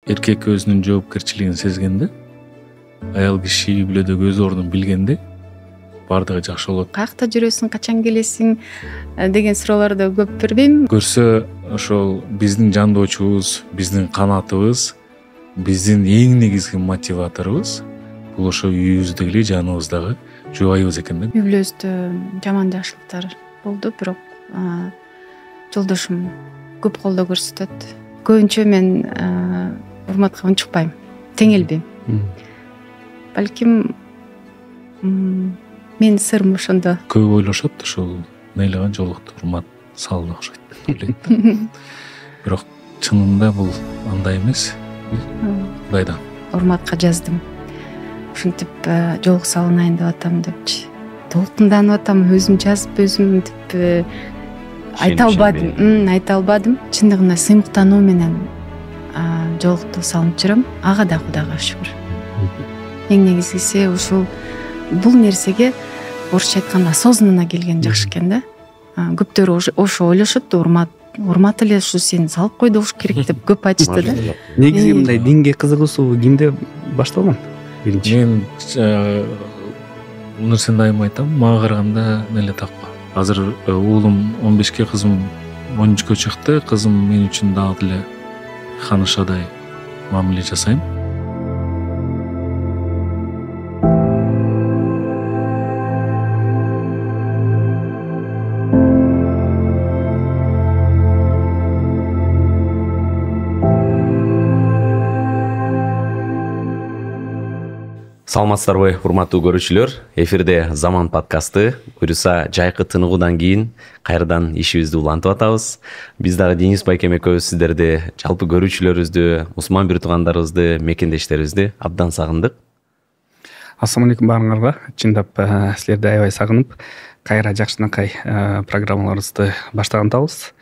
эркек өзүнүн жоопкерчилигин сезгенде, аял киши үй бүлөдөгү өз ордун билгенде баардыгы жакшы болот. Каякта жүрөсүң, качан келесиң деген суроолорду көп бербейм. Көрсө ошол биздин жандоочубуз, биздин канатыбыз, биздин эң негизги мотиваторубуз бул ошо үйүбүздөгү эле жаныбыздагы жубайыбыз экен да. Үй бүлөбүздө жаман жакшылыктар болду, бирок жолдошум көп колдоо көрсөтөт. Көбүнчө мен урматка унчукпайм, теңелбейм. Балким мен сырым ошондо. Көп ойлошот, ошол ыйлаган жолукту урмат салды окшойт деп ойлойт. Бирок чынында бул андай эмес. Кудайдан. Урматка жаздым. Ушинтип жолук салынайын деп атам депчи. Толкунданып атам, өзүм жазып, өзүм деп айта албадым. Чындыгында сыймыктануу менен жолукту салынып жүрөм. Ага да Кудайга шүгүр. Эң негизгиси ушул бул нерсеге орусча айтканда осознанно келген жакшы экен да. Көптөр ошо ойлошот, урмат эле ушу сени салып койду керек деп көп айтышты да. Негизи мындай динге кызыгуусу кимде башталган? Биринчи. Мен бул нерсени дайыма айтам, мага караганда эле такпа. Азыр уулум 15-ке, кызым 13-кө чыкты. Кызым мен үчүн дагы деле ханышадай мамиле жасайм. Саламатсыздарбы, урматтуу көрүүчүлөр. Эфирде Заман подкасты. Буюрса жайкы тыныгуудан кийин кайрадан ишибизди улантып атабыз. Биз дагы Денис байкем экөөбүз сиздерди, жалпы көрүүчүлөрүбүздү, мусулман бир туугандарыбызды, мекендештерибизди абдан сагындык. Ассаламу алейкум баарыңарга. Чындап силерди аябай сагынып, кайра жакшынакай программаларыбызды баштагантабыз.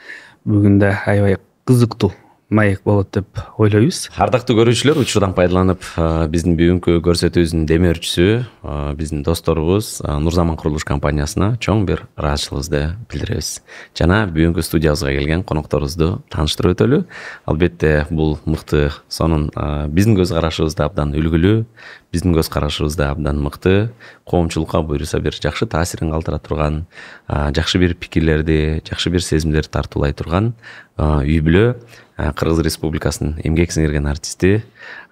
Бүгүн да аябай кызыктуу маек болот деп ойлойбуз. Ардактуу көрүүчүлөр, учурдан пайдаланып биздин бүгүнкү көрсөтүүбүздүн демөөрчүсү, биздин досторубуз Нурзаман курулуш компаниясына чоң бир ыраазычылыгыбызды билдиребиз. Жана бүгүнкү студиябызга келген конокторубузду тааныштырып өтөлү. Албетте бул мыкты сонун биздин көз карашыбызда абдан үлгүлүү, биздин көз карашыбызда абдан мыкты, коомчулукка буюрса бир жакшы таасирин калтыра турган, жакшы бир пикирлерди, жакшы бир сезимдерди тартуулай турган үй бүлө Кыргыз Республикасынын эмгек сиңирген артисти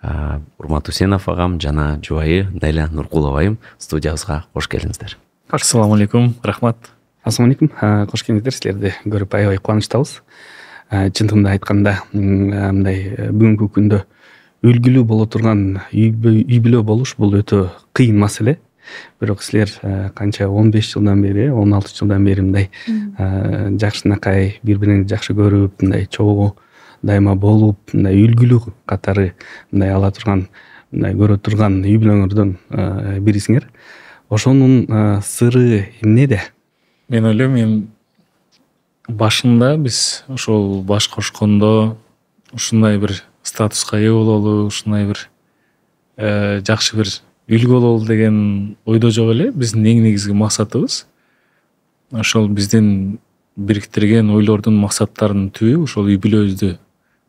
Урмат Усенов агам жана жубайы Найля Нуркулова айым студиябызга кош келиңиздер. Ассаламу алейкум, рахмат. Ассаламу алейкум, кош келиңиздер. Силерди көрүп аябай кубанычтабыз. Чындыгында айтканда, мындай бүгүнкү күндө үлгүлүү боло турган үй бүлө болуш бул өтө кыйын маселе. Бирок силер канча 15 жылдан бери, 16 жылдан бери мындай жакшынакай бири-бирин жакшы көрүп, мындай чогуу дайыма болуп, мындай үлгүлүү катары мындай ала турган, мындай көрө турган үй бүлөңөрдөн бирисиңер. Ошонун сыры эмнеде? Мен ойлойм, башында биз ошол баш кошкондо ушундай бир статуска ээ бололу, ушундай бир жакшы бир үлгү бололу деген ойдо жок эле. Биздин эң негизги максатыбыз ошол биздин бириктирген ойлордун максаттарынын түбү ошол үй бүлөбүздү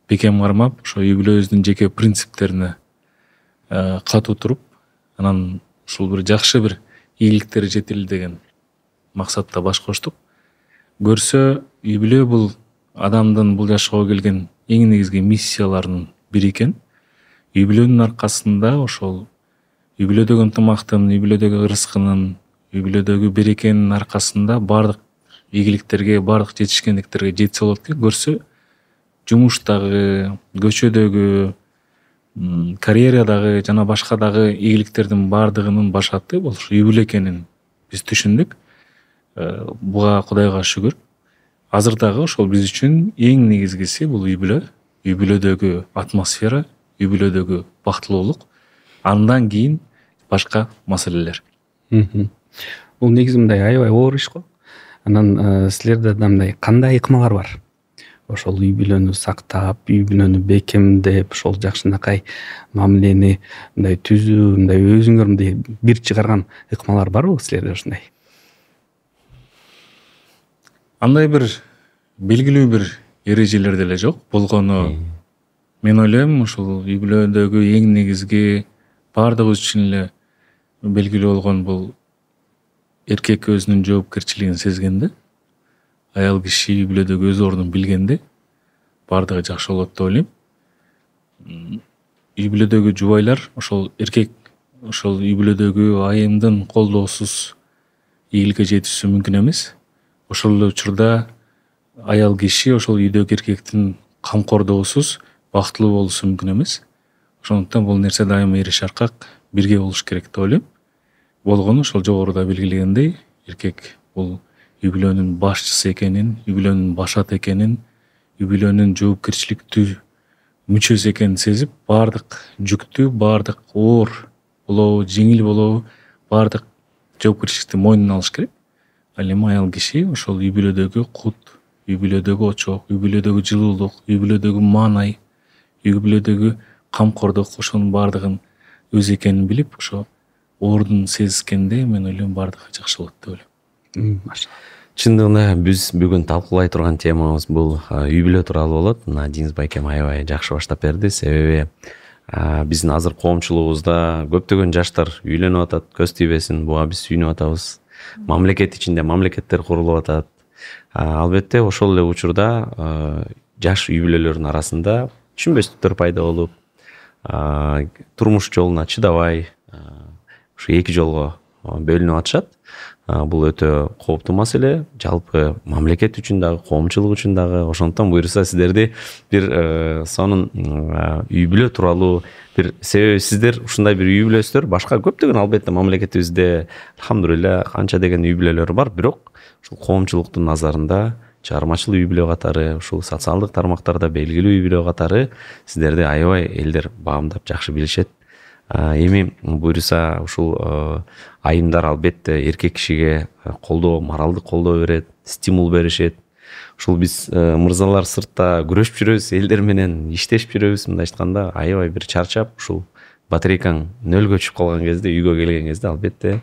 бекем кармап, ошо үй бүлөбүздүн жеке принциптерине катуу туруп, анан ушул бир жакшы бир ийгиликтер жетели деген максатта баш коштук. Көрсө, үй бүлө бул адамдын бул жашоого келген эң негизги миссияларынын бири экен. Үй бүлөнүн аркасында ошол үй бүлөдөгү ынтымактын, үй бүлөдөгү ырыскынын, үй бүлөдөгү берекенин аркасында бардык ийгиликтерге, бардык жетишкендиктерге жетсе болот экен. Көрсө, жумуштагы, көчөдөгү, карьерадагы жана башка дагы ийгиликтердин бардыгынын башаты бул үй бүлө экенин биз түшүндүк. Буга Кудайга шүгүр. Азыр дагы ошол биз үчүн эң негизгиси бул үй бүлө, үй бүлөдөгү атмосфера, үй бүлөдөгү бактылуулук. Андан кийин башка маселелер. Бул негизи мындай аябай оор иш го. Анан силерде мындай кандай ыкмалар бар? Ошол үй бүлөнү сактап, үй бүлөнү бекемдеп, ошол жакшынакай мамилени мындай түзүү, мындай өзүңөр мындай бир чыгарган ыкмалар барбы силерде ушундай? Андай бир белгилүү бир эрежелер деле жок. Болгону мен ойлойм ушул үй бүлөдөгү эң негизги баардыгыбыз үчүн эле белгилүү болгон бул эркек өзүнүн жоопкерчилигин сезгенде, аял киши үй бүлөдөгү өз ордун билгенде баардыгы жакшы болот деп ойлойм. Үй бүлөдөгү жубайлар ошол эркек ошол үй бүлөдөгү айымдын колдоосуз ийгиликке жетиши мүмкүн эмес. Ошол эле учурда аял киши ошол үйдөгү эркектин камкордоосуз бактылуу болушу мүмкүн эмес. Ошондуктан бул нерсе дайыма ири шаркак бирге болуш керек деп ойлойм. Болгону ошол жогоруда белгилегендей, эркек бул үй бүлөнүн башчысы экенин, үй бүлөнүн башаты экенин, үй бүлөнүн жоопкерчиликтүү мүчөсү экенин сезип, баардык жүктү, баардык оор болобу, жеңил болобу, баардык жоопкерчиликти мойнуна алыш керек. Ал эми аял киши ошол үй бүлөдөгү кут, үй бүлөдөгү очок, үй бүлөдөгү жылуулук, үй бүлөдөгү маанай, үй бүлөдөгү камкордук, ошонун баардыгын өзү экенин билип, ошо ордун сезгенде мен ойлойм баардыгы жакшы болот деп ойлойм. Чындыгында биз бүгүн талкуулай турган темабыз бул үй бүлө тууралуу болот. Мына Деңиз байкем аябай жакшы баштап берди. Себеби биздин азыр коомчулугубузда көптөгөн жаштар үйлөнүп атат, көз тийбесин, буга биз сүйүнүп атабыз. Мамлекет ичинде мамлекеттер курулуп атат. Албетте ошол эле учурда жаш үй бүлөлөрдүн арасында түшүнбөстүктөр пайда болуп, турмуш жолуна чыдабай ушу эки жолго бөлүнүп атышат. Бул өтө кооптуу маселе, жалпы мамлекет үчүн дагы, коомчулук үчүн дагы. Ошондуктан буюрса сиздерди бир сонун үй бүлө тууралуу бир, себеби сиздер ушундай бир үй бүлөсүздөр, башка көптөгөн албетте мамлекетибизде алхамдулилля канча деген үй бүлөлөр бар, бирок ушул коомчулуктун назарында чыгармачыл үй бүлө катары, ушул социалдык тармактарда белгилүү үй бүлө катары сиздерди аябай элдер баамдап жакшы билишет. Эми буюрса ушул айымдар албетте эркек кишиге колдоо, моралдык колдоо берет, стимул беришет. Ушул биз мырзалар сыртта күрөшүп жүрөбүз, элдер менен иштешип жүрөбүз. Мындай айтканда аябай бир чарчап, ушул батарейкаң нөлгө түшүп калган кезде, үйгө келген кезде албетте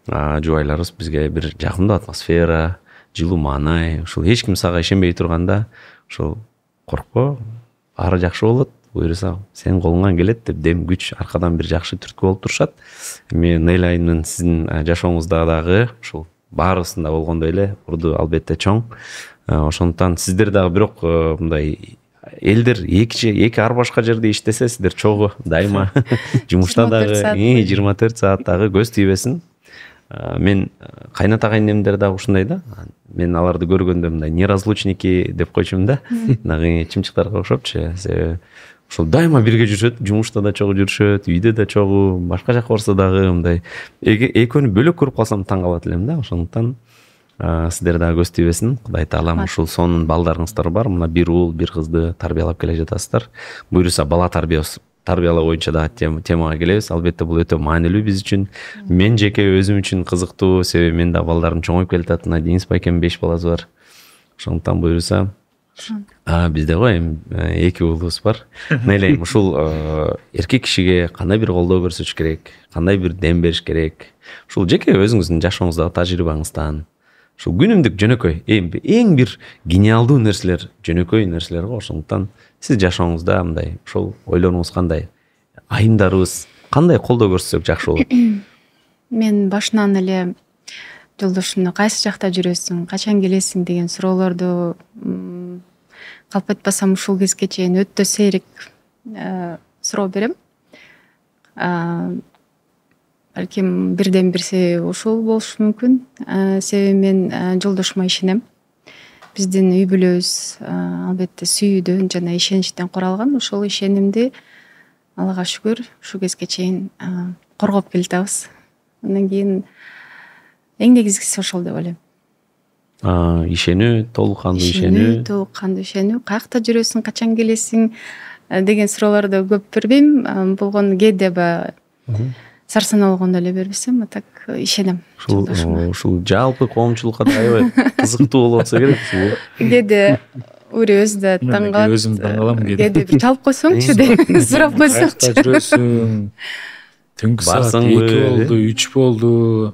жубайларыбыз бизге бир жакындуу атмосфера, жылуу маанай, ушул эч ким сага ишенбей турганда, ушул коркпо, баары жакшы болот. Буюрса сенин колуңан келет деп дем күч аркадан бир жакшы түрткү болуп турушат. Эми Нейла айымдын сиздин жашооңузда дагы ушул баарысында болгондой эле орду албетте чоң. Ошондуктан сиздер дагы бирок мындай элдер эки ар башка жерде иштесе, сиздер чогуу дайыма жумушта дагы 24 саат дагы көз тийбесин. Мен кайната кайнемдер дагы ушундай да. Мен аларды көргөндө мындай неразлучники деп койчумун да. Нагы чымчыктарга окшопчу. Себеби ошол дайыма бирге жүрүшөт, жумушта да чогуу жүрүшөт, үйдө да чогуу, башка жака барса дагы мындай экөөнү бөлөк көрүп калсам таң калат элем да. Ошондуктан сиздер дагы көз тийбесин. Кудай таалам ушул сонун балдарыңыздар бар. Мына бир уул, бир кызды тарбиялап келе жатасыздар. Буюрса бала тарбиялоо боюнча да темага келебиз. Албетте бул өтө маанилүү биз үчүн. Мен жеке өзүм үчүн кызыктуу, себеби мен да балдарым чоңоюп келатат. Мына Деңиз байкем 5 баласы бар. Ошондуктан буюрса бизде го эми эки уулубуз бар. Мейле ушул эркек кишиге кандай бир колдоо көрсөтүш керек, кандай бир дем бериш керек? Ушул жеке өзүңүздүн жашооңуздагы тажрыйбаңыздан, ушул күнүмдүк жөнөкөй, эң бир гениалдуу нерселер, жөнөкөй нерселер го. Ошондуктан сиз жашооңузда мындай ушул ойлоруңуз кандай? Айымдарыбыз кандай колдоо көрсөтсөк жакшы болот? Мен башынан эле жолдошумду кайсы жакта жүрөсүң, качан келесиң деген суроолорду калп айтпасам ушул кезге чейин өтө сейрек суроо берем. Балким бирден бир себеби ушул болушу мүмкүн. Себеби мен жолдошума ишенем. Биздин үй бүлөбүз албетте сүйүүдөн жана ишеничтен куралган. Ошол ишенимди Аллага шүгүр ушул кезге чейин коргоп келатабыз. Андан кийин эң негизгиси ошол деп ойлойм. Ишенүү, толук кандуу ишенүү, каякта жүрөсүң, качан келесиң деген суроолорду көп бербейм. Болгону кээде баягы сарсанаа болгондо эле бербесем, а так ишенем. Ушул жалпы коомчулукка да аябай кызыктуу болуп атса керек. Кээде өрөөбүз да таң калат. Өзүм таң калам кээде бир чалып койсоңчу деп сурап койсоңчу. Каякта жүрөсүң? Түнкү саат 2 болду, 3 болду.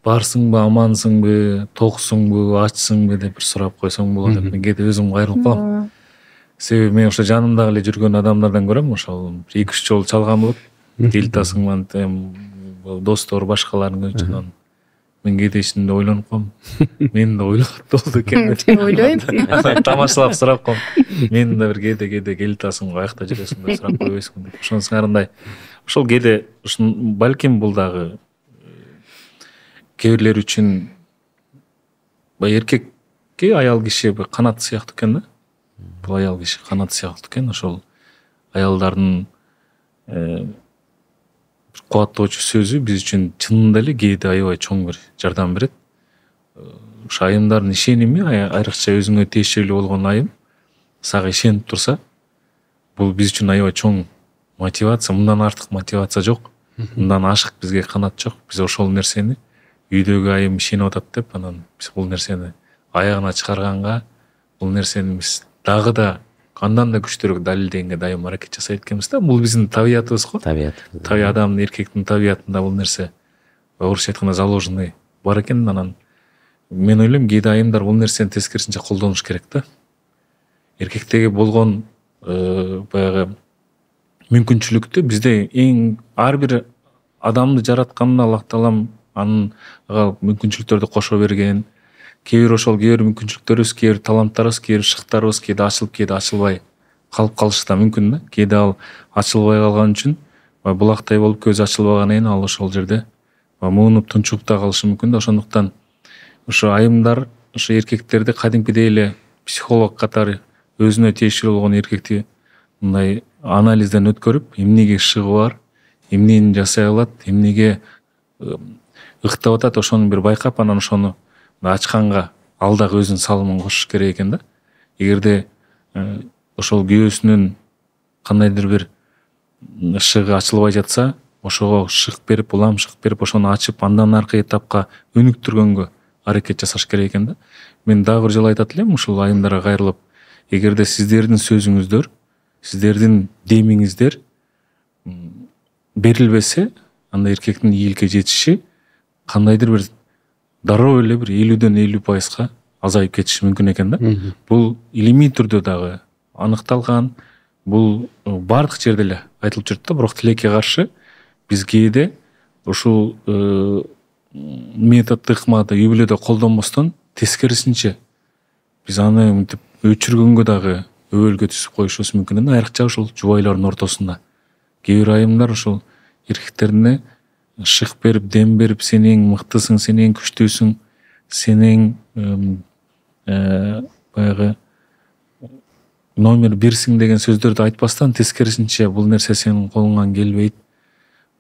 Барсыңбы, амансыңбы, токсуңбу, ачсыңбы деп бир сурап койсоң болот деп мен кээде өзүм кайрылып калам. Себеби мен ошо жанымдагы эле жүргөн адамдардан көрөм, ошол 2-3 жолу чалган болот. Гильтасың достор башкаларын көрчү. Мен кээде ичинде ойлонуп калам. Мен да ойлогот болду экен деп ойлойм. Тамашалап сурап калам. Мен да бир кээде гильтасың каякта жүрөсүң деп сурап койбойсуңбу деп. Ошонун сыңарындай. Ошол кээде балким бул дагы кээ бирлер үчүн баягы эркекке аял киши канат сыяктуу экен да. Бул аял киши канат сыяктуу экен. Ошол аялдардын кубаттоочу сөзү биз үчүн чынында эле кээде аябай чоң бир жардам берет. Ошо айымдардын ишеними, айрыкча өзүңө тиешелүү болгон айым сага ишенип турса, бул биз үчүн аябай чоң мотивация. Мындан артык мотивация жок. Мындан ашык бизге канат жок. Биз ошол нерсени үйдөгү айым ишенип атат деп, анан биз бул нерсени аягына чыгарганга, бул нерсени биз дагы да андан да күчтүүрөөк далилдегенге дайым аракет жасайт экенбиз да. Бул биздин табиятыбыз го. Табият адамдын, эркектин табиятында бул нерсе орусча айтканда заложенный бар экен. Анан мен ойлойм, кээде айымдар бул нерсени тескерисинче колдонуш керек да. Эркектеги болгон баягы мүмкүнчүлүктү бизде ар бир адамды жаратканда Аллах таалам ага мүмкүнчүлүктөрдү кошо берген. Кээ бир мүмкүнчүлүктөрүбүз, кээ бир таланттарыбыз, кээ бир шыктарыбыз кээде ачылып, кээде ачылбай калып калышы да мүмкүн да. Кээде ал ачылбай калган үчүн булактай болуп көзү ачылбагандан кийин ал ошол жерде муунуп тунчугуп да калышы мүмкүн да. Ошондуктан ошо айымдар ошо эркектерди кадимкидей эле психолог катары өзүнө тиешелүү болгон эркекти мындай анализден өткөрүп, эмнеге шыгы бар, эмнени жасай алат, эмнеге ыктап атат, ошону бир байкап, анан ошону ачканга ал дагы өзүнүн салымын кошуш керек экен да. Эгерде ошол күйөөсүнүн кандайдыр бир шыгы ачылбай жатса, ошого шык берип, улам шык берип, ошону ачып, андан аркы этапка өнүктүргөнгө аракет жасаш керек экен да. Мен дагы бир жолу айтат элем ушул айымдарга кайрылып, эгерде сиздердин сөзүңүздөр, сиздердин демиңиздер берилбесе, анда эркектин ийгиликке жетиши кандайдыр бир дароо эле бир 50-50% азайып кетиши мүмкүн экен да. Бул илимий түрдө дагы аныкталган, бул бардык жерде эле айтылып жүрөт да. Бирок тилекке каршы биз кээде ушул методду ыкмады үй бүлөдө колдонбостон тескерисинче биз аны мынтип өчүргөнгө дагы өбөлгө түзүп коюшубуз мүмкүн да. Айрыкча ушул жубайлардын ортосунда кээ бир айымдар ушул эркектерине шык берип, дем берип, сен эң мыктысың, сен эң күчтүүсүң, сен эң баягы номер 1сиң деген сөздөрдү айтпастан тескерисинче бул нерсе сенин колуңан келбейт,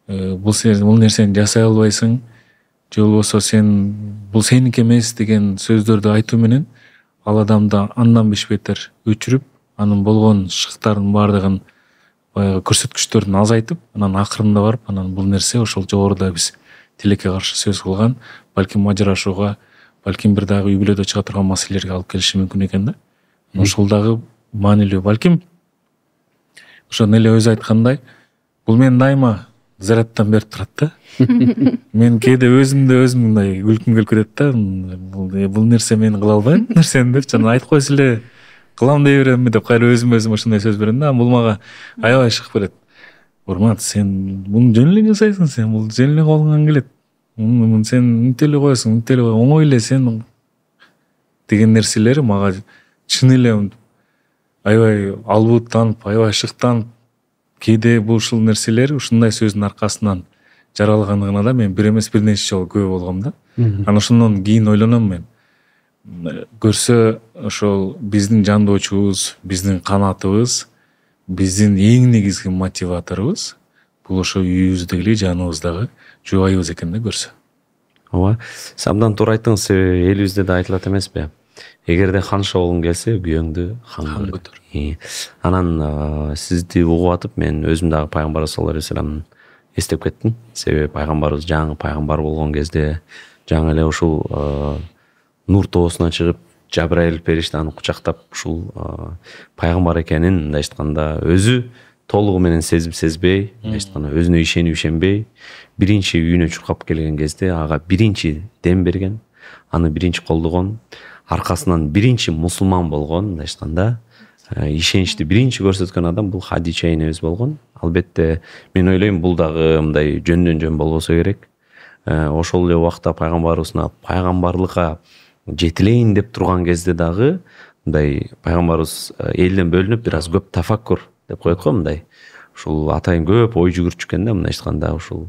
бул нерсени жасай албайсың, же болбосо бул сеники эмес деген сөздөрдү айтуу менен ал адамды андан бешбетер өчүрүп, анын болгон шыктарынын баардыгын баягы көрсөткүчтөрүн азайтып, анан акырында барып, анан бул нерсе ошол жогоруда биз тилекке каршы сөз кылган, балким ажырашууга, балким бир дагы үй бүлөдө чыга турган маселелерге алып келиши мүмкүн экен да. Ошол дагы маанилүү. Балким ошо эле өзү айткандай, бул мен дайыма зарядтан берип турат да. Мен кээде өзүмдө өзүм мындай күлкүм келип кетет да. Бул нерсе мен кыла албайм нерсени деп, жана айтып койсо эле кылам дей беремби деп кайра өзүмө ушундай сөз берем да. Бул мага аябай шык берет. Урмат, сен муну жөн эле жасайсың, сен бул жөн эле колуңан келет. Сен мынтип эле коесуң, мынтип эле оңой эле сен деген нерселери мага чын эле аябай албуттанып, аябай шыктанып, кээде бул ушул нерселер ушундай сөздүн аркасынан жаралгандыгына да мен бир эмес бир нече жолу күбө болгом да. Анан ошондон кийин ойлоном мен. Көрсө ошол биздин жандоочубуз, биздин канатыбыз, биздин эң негизги мотиваторубуз бул ошо үйүбүздөгү эле жаныбыздагы жубайыбыз экен да көрсө. Ооба, абдан туура айттыңыз. Элибизде да айтылат эмеспи? Эгерде ханша оолуң келсе, күйөөңдү хан көтөр. Анан сизди угуп атып, мен өзүм дагы пайгамбар саллаллаху алейхи вассаламды эстеп кеттим. Себеби пайгамбарыбыз жаңы пайгамбар болгон кезде жаңы эле ушул нур тоосуна чыгып, Жабраил периште аны кучактап, ушул пайгамбар экенин мындай айтканда өзү толугу менен сезбей, айтканда өзүнө ишенбей, биринчи үйүнө чуркап келген кезде ага биринчи дем берген, аны биринчи колдогон, аркасынан биринчи мусулман болгон, мындай айтканда, ишеничти биринчи көрсөткөн адам бул Хадича энебиз болгон. Албетте мен ойлойм бул дагы мындай жөндөн жөн болбосо керек. Ошол эле убакта пайгамбарыбызна пайгамбарлыкка жетилейин деп турган кезде дагы мындай пайгамбарыбыз элден бөлүнүп бир аз көп тафаккур деп коет го мындай. Ушул атайын көп ой жүгүрчү экен да, мындай айтканда ушул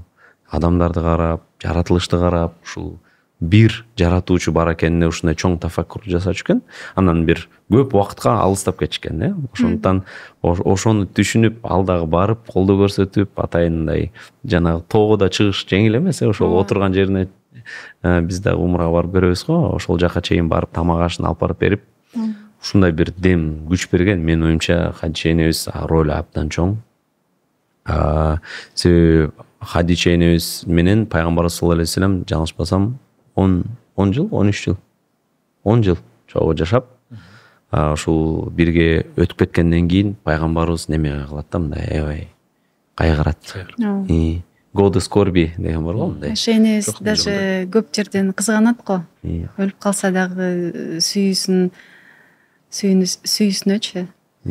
адамдарды карап, жаратылышты карап, ушул бир жаратуучу бар экенине ушундай чоң тафаккур жасачу экен. Анан бир көп убакытка алыстап кетишкен, ошондуктан ошону түшүнүп, ал дагы барып, колдоо көрсөтүп, атайын мындай жанагы тоого да чыгыш жеңил эмес, ошол отурган жерине биз дагы умрага барып көрөбүз го, ошол жака чейин барып тамак ашын алып барып берип, ушундай бир дем, күч берген. Менин оюмча Хадича энебиз ролу абдан чоң. Себеби Хадича энебиз менен пайгамбарыбыз саллаллаху алейхи вассалам, жаңылышпасам 10 жыл, 13 жыл чогуу жашап, ушул бирге өтүп кеткенден кийин пайгамбарыбыз неме кылат да, мындай аябай кайгырат. Годы скорби деген бар го мындай. Ошо энебиз даже көп жерден кызганат го. Өлүп калса дагы сүйүүсүнөчү.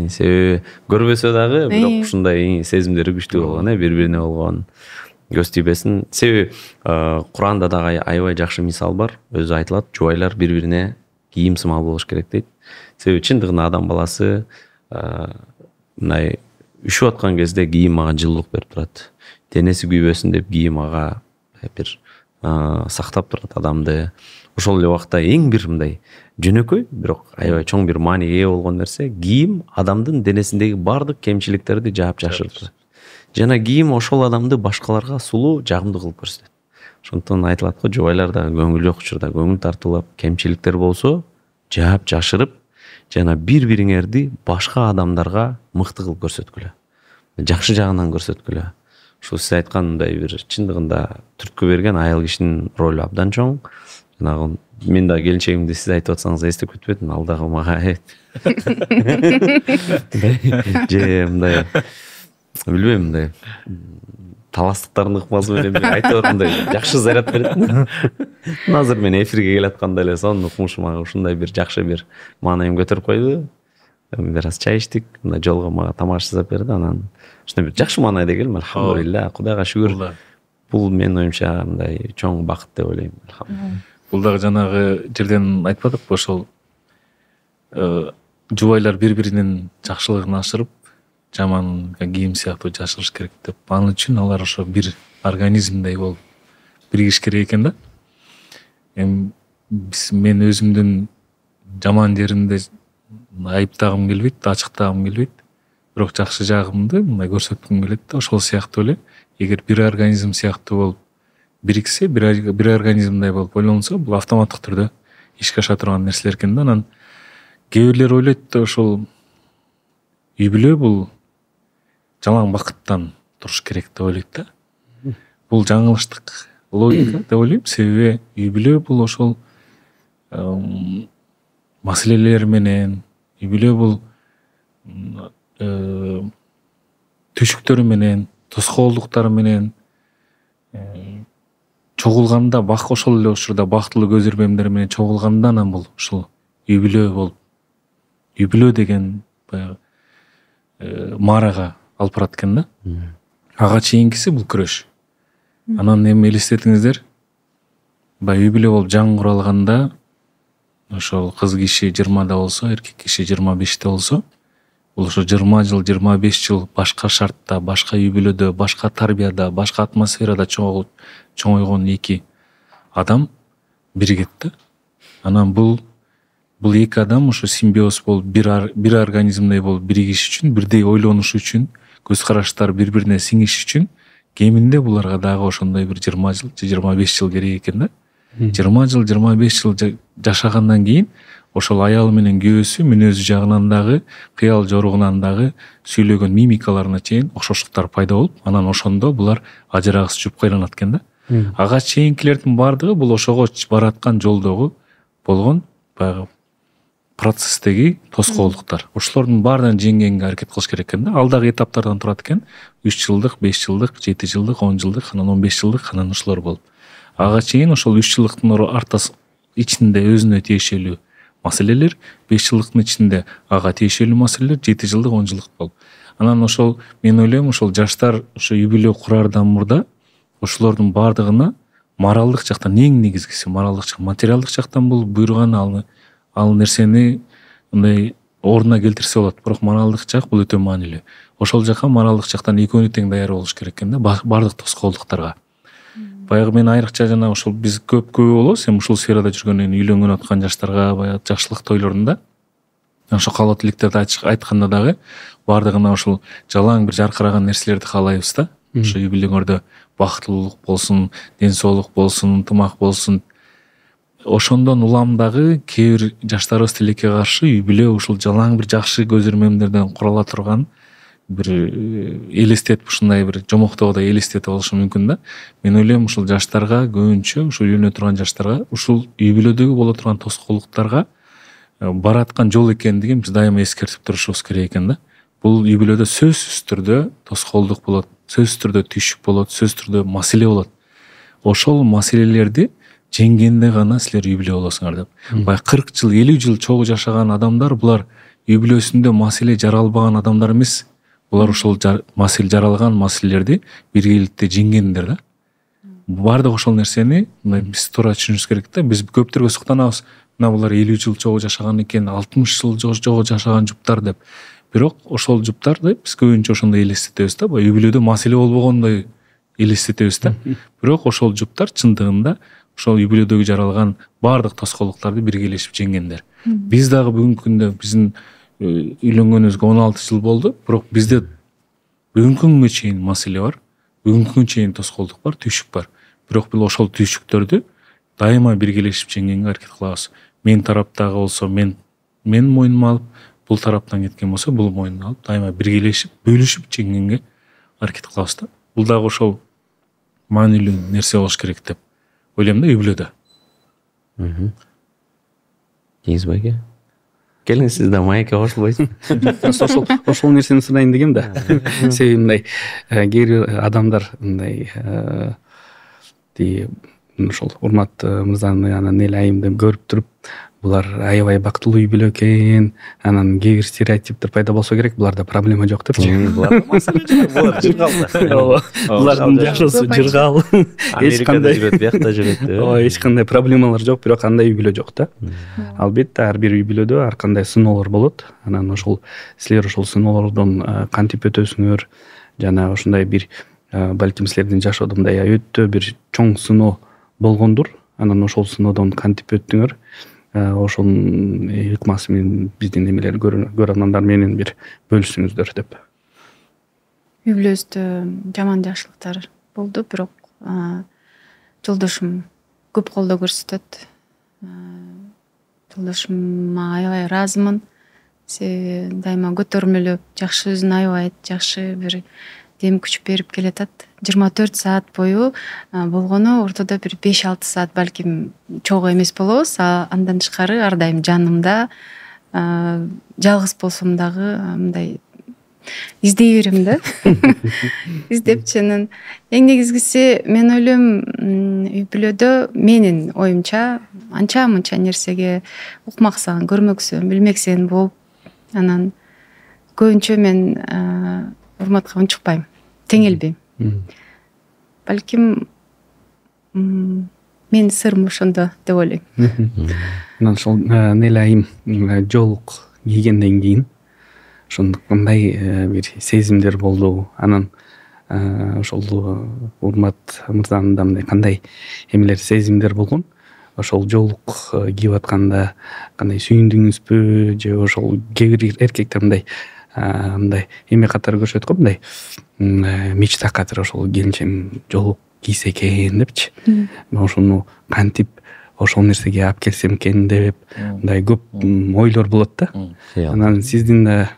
Себеби көрбөсө дагы бирок ушундай сезимдери күчтүү болгон, бири-бирине болгон көз тийбесин. Себеби Куранда дагы аябай жакшы мисал бар. Өзү айтылат, жубайлар бири-бирине кийим сымал болуш керек дейт. Себеби чындыгында адам баласы мындай үшүп аткан кезде кийим мага жылуулук берип турат. Денеси күйбөсүн деп кийим ага бир сактап турат адамды. Ошол эле убакта эң бир мындай жөнөкөй, бирок аябай чоң бир мааниге ээ болгон нерсе, кийим адамдын денесиндеги бардык кемчиликтерди жаап жашырып турат. Жана кийим ошол адамды башкаларга сулуу, жагымдуу кылып көрсөтөт. Ошондуктан айтылат го, жубайлар да көңүл жок учурда көңүл тартуулап, кемчиликтер болсо жаап жашырып, жана бири-бириңерди башка адамдарга мыкты кылып көрсөткүлө. Жакшы жагынан көрсөткүлө. Ушул сиз айткандай бир чындыгында түрткү берген аял кишинин ролу абдан чоң. Жанагы мен да келинчегимди сиз айтып атсаңыз эстеп кетпедим, ал дагы мага же мындай билбейм, мындай таластыктардын ыкмасы менен айтып мындай жакшы заряд берет. Азыр мен эфирге келатканда эле сонун укмуш мага ушундай бир жакшы бир маанайым көтөрүп койду. Бир аз чай ичтик, мына жолго мага тамак жасап берди, анан ушундай бир жакшы маанайда келдим. Алхамдулилла, Кудайга шүгүр. Бул менин оюмча мындай чоң бакыт деп ойлойм. Бул дагы жанагы жерден айтпадыкпы, ошол жубайлар бири-биринин жакшылыгын ашырып, жаман кийим сыяктуу жашырыш керек деп. Ал үчүн алар ошо бир организмдей болуп биригиш керек экен да. Мен өзүмдүн жаман жеримди айыптагым келбейт, ачыктагым келбейт. Бирок жакшы жагымды мындай көрсөткүм келет да. Ошол сыяктуу эле эгер бир организм сыяктуу болуп бириксе, бир организмдей болуп ойлонсо, бул автоматтык түрдө ишке аша турган нерселер экен да. Анан кээ бирлер ойлойт да, ошол үй бүлө бул жалаң бакыттан туруш керек деп ойлойт да. Бул жаңылыштык логика деп ойлойм. Себеби үй бүлө бул ошол маселелер менен, үй бүлө бул түйшүктөрү менен, тоскоолдуктары менен чогулганда, ошол эле учурда бактылуу көз ирмемдер менен чогулганда, анан бул ушул үй бүлө болуп, үй бүлө деген баягы маарага алып барат экен да. Ага чейинкиси бул күрөш. Анан эми элестетиңиздер, үй бүлө болуп жаң куралганда, ошол кыз киши 20да болсо, эркек киши 25те болсо, бул ошо 20 жыл, 25 жыл башка шартта, башка үй бүлөдө, башка тарбияда, башка атмосферада чоңойгон эки адам биригет да. Анан бул эки адам ошо симбиоз болуп, бир организмдей болуп биригиш үчүн, бирдей ойлонуш үчүн, көз караштар бири-бирине сиңиш үчүн кеминде буларга дагы ошондой бир 20 жыл, 25 жыл керек экен да. 20 жыл, 25 жыл жашагандан кийин ошол аялы менен күйөөсү мүнөзү жагынан дагы, кыял жоругунан дагы, сүйлөгөн мимикаларына чейин окшоштуктар пайда болуп, анан ошондо булар ажырагыс жупка айланат экен да. Ага чейинкилердин бардыгы бул ошого бараткан жолдогу болгон баягы процесстеги тоскоолдуктар. Ошолордун баарын жеңгенге аракет кылыш керек экен да. Ал дагы этаптардан турат экен. 3 жылдык, 5 жылдык, 7 жылдык, 10 жылдык, анан 15 жылдык, анан ушулар болуп. Ага чейин ошол 3 жылдыктын артасы ичинде өзүнө тиешелүү маселелер, 5 жылдыктын ичинде ага тиешелүү маселелер, 7 жылдык, 10 жылдык болуп. Анан ошол мен ойлойм ошол жаштар ошо үй бүлө курардан мурда ошолордун баардыгына моралдык жактан эң негизгиси моралдык материалдык жактан бул буйруган ал нерсени мындай ордуна келтирсе болот, бирок моралдык жак бул өтө маанилүү. Ошол жакка моралдык жактан экөөнү тең даяр болуш керек экен да, баардык тоскоолдуктарга. Баягы мен айрыкча жана ошол биз көбү болобуз, эми ушул сферада жүргөндөн кийин үйлөнгөн аткан жаштарга баягы жакшылык тойлорунда ошо калоо тилектерди айтканда дагы баардыгына ошол жалаң бир жаркыраган нерселерди каалайбыз да. Ошо үй бүлөңөрдө бактылуулук болсун, ден соолук болсун, ынтымак болсун. Ошондон улам дагы кээ бир жаштарыбыз тилекке каршы үй бүлө ушул жалаң бир жакшы көз ирмемдерден курала турган бир элестетип ушундай бир жомоктогудай элестетип алышы мүмкүн да. Мен ойлойм ушул жаштарга көбүнчө ушул үйлөнө турган жаштарга ушул үй бүлөдөгү боло турган тоскоолдуктарга бараткан жол экендигин биз дайыма эскертип турушубуз керек экен да. Бул үй бүлөдө сөзсүз түрдө тоскоолдук болот, сөзсүз түрдө түйшүк болот, сөзсүз түрдө маселе болот. Ошол маселелерди жеңгенде гана силер үй бүлө болосуңар деп. Баягы 40 жыл, 50 жыл чогуу жашаган адамдар булар үй бүлөсүндө маселе жаралбаган адамдар эмес. Булар ошол маселе жаралган маселелерди биргеликте жеңгендер да. Баардык ошол нерсени биз туура түшүнүшүбүз керек да. Биз көптөргө суктанабыз. Мына булар 50 жыл чогуу жашаган экен, 60 жыл чогуу жашаган жуптар деп. Бирок ошол жуптарды биз көбүнчө ошондой элестетебиз да. Үй бүлөдө маселе болбогондой элестетебиз да. Бирок ошол жуптар чындыгында ошол үй бүлөдөгү жаралган баардык тоскоолдуктарды биргелешип жеңгендер. Биз дагы бүгүнкү күндө биздин үйлөнгөнүбүзгө 16 жыл болду, бирок бизде бүгүнкү күнгө чейин маселе бар, бүгүнкү күнгө чейин тоскоолдук бар, түйшүк бар. Бирок бул ошол түйшүктөрдү дайыма биргелешип жеңгенге аракет кылабыз. Мен тараптагы болсо мен мойнума алып, бул тараптан кеткен болсо бул мойнуна алып, дайыма биргелешип, бөлүшүп жеңгенге аракет кылабыз да. Бул дагы ошол маанилүү нерсе болуш керек деп ойлойм да үй бүлөдө. Кеңиз байке. Келиңиз, сиз да маекке кошулбайсыз. Ошол нерсени сурайын дегем да. Себеби мындай кээ бир адамдар мындай ошол урмат мырзаны анан эл айым деп көрүп туруп, булар аябай бактылуу үй бүлө экен, анан кээ бир стереотиптер пайда болсо керек, буларда проблема жок депчи. Булар маселе жок, булар жыргал. Булардын жашоосу жыргал. Эч кандай жүрөт, биякта жүрөт. Ооба, эч кандай проблемалар жок, бирок андай үй бүлө жок да. Албетте ар бир үй бүлөдө ар кандай сыноолор болот. Анан ошол силер ошол сыноолордон кантип өтөсүңөр, жана ошондой бир балким силердин жашоодо мындай өтө бир чоң сыноо болгондур. Анан ошол сыноодон кантип өттүңөр? Ошонун ыкмасы менен биздин эмелер көрөрмандар менен бир бөлүшсүңүздөр деп. Үй бүлөбүздө жаман жакшылыктар болду, бирок жолдошум көп колдоо көрсөтөт. Жолдошума аябай ыраазымын. Себеби дайыма көтөрмөлөп, жакшы өзүн аябайт, жакшы бир дем күч берип келатат. 24 саат бою болгону ортодо бир 5-6 саат балким чогуу эмес болобуз. Андан тышкары ар дайым жанымда, жалгыз болсом дагы мындай издей берем да. Издепчи анан эң негизгиси мен ойлойм үй бүлөдө менин оюмча анча мынча нерсеге укмаксан, көрмөксөн, билмексен болуп, анан көбүнчө мен урматка унчукпайм, теңелбейм. Балким менин сырым ошондо деп ойлойм. Анан ошол Нел айым жоолук кийгенден кийин ошондой бир сезимдер болду. Анан ошол урмат мырзанын да мындай кандай эмелер сезимдер болгон? Ошол жоолук кийип атканда кандай сүйүндүңүзбү же ошол кээ бир эркектер мындай эме катары көрүшөт го, мындай мечта катары ошол келинчегим жоолук кийсе экен депчи. Ошону кантип ошол нерсеге алып келсем экен деп мындай көп ойлор болот да. Анан сиздин да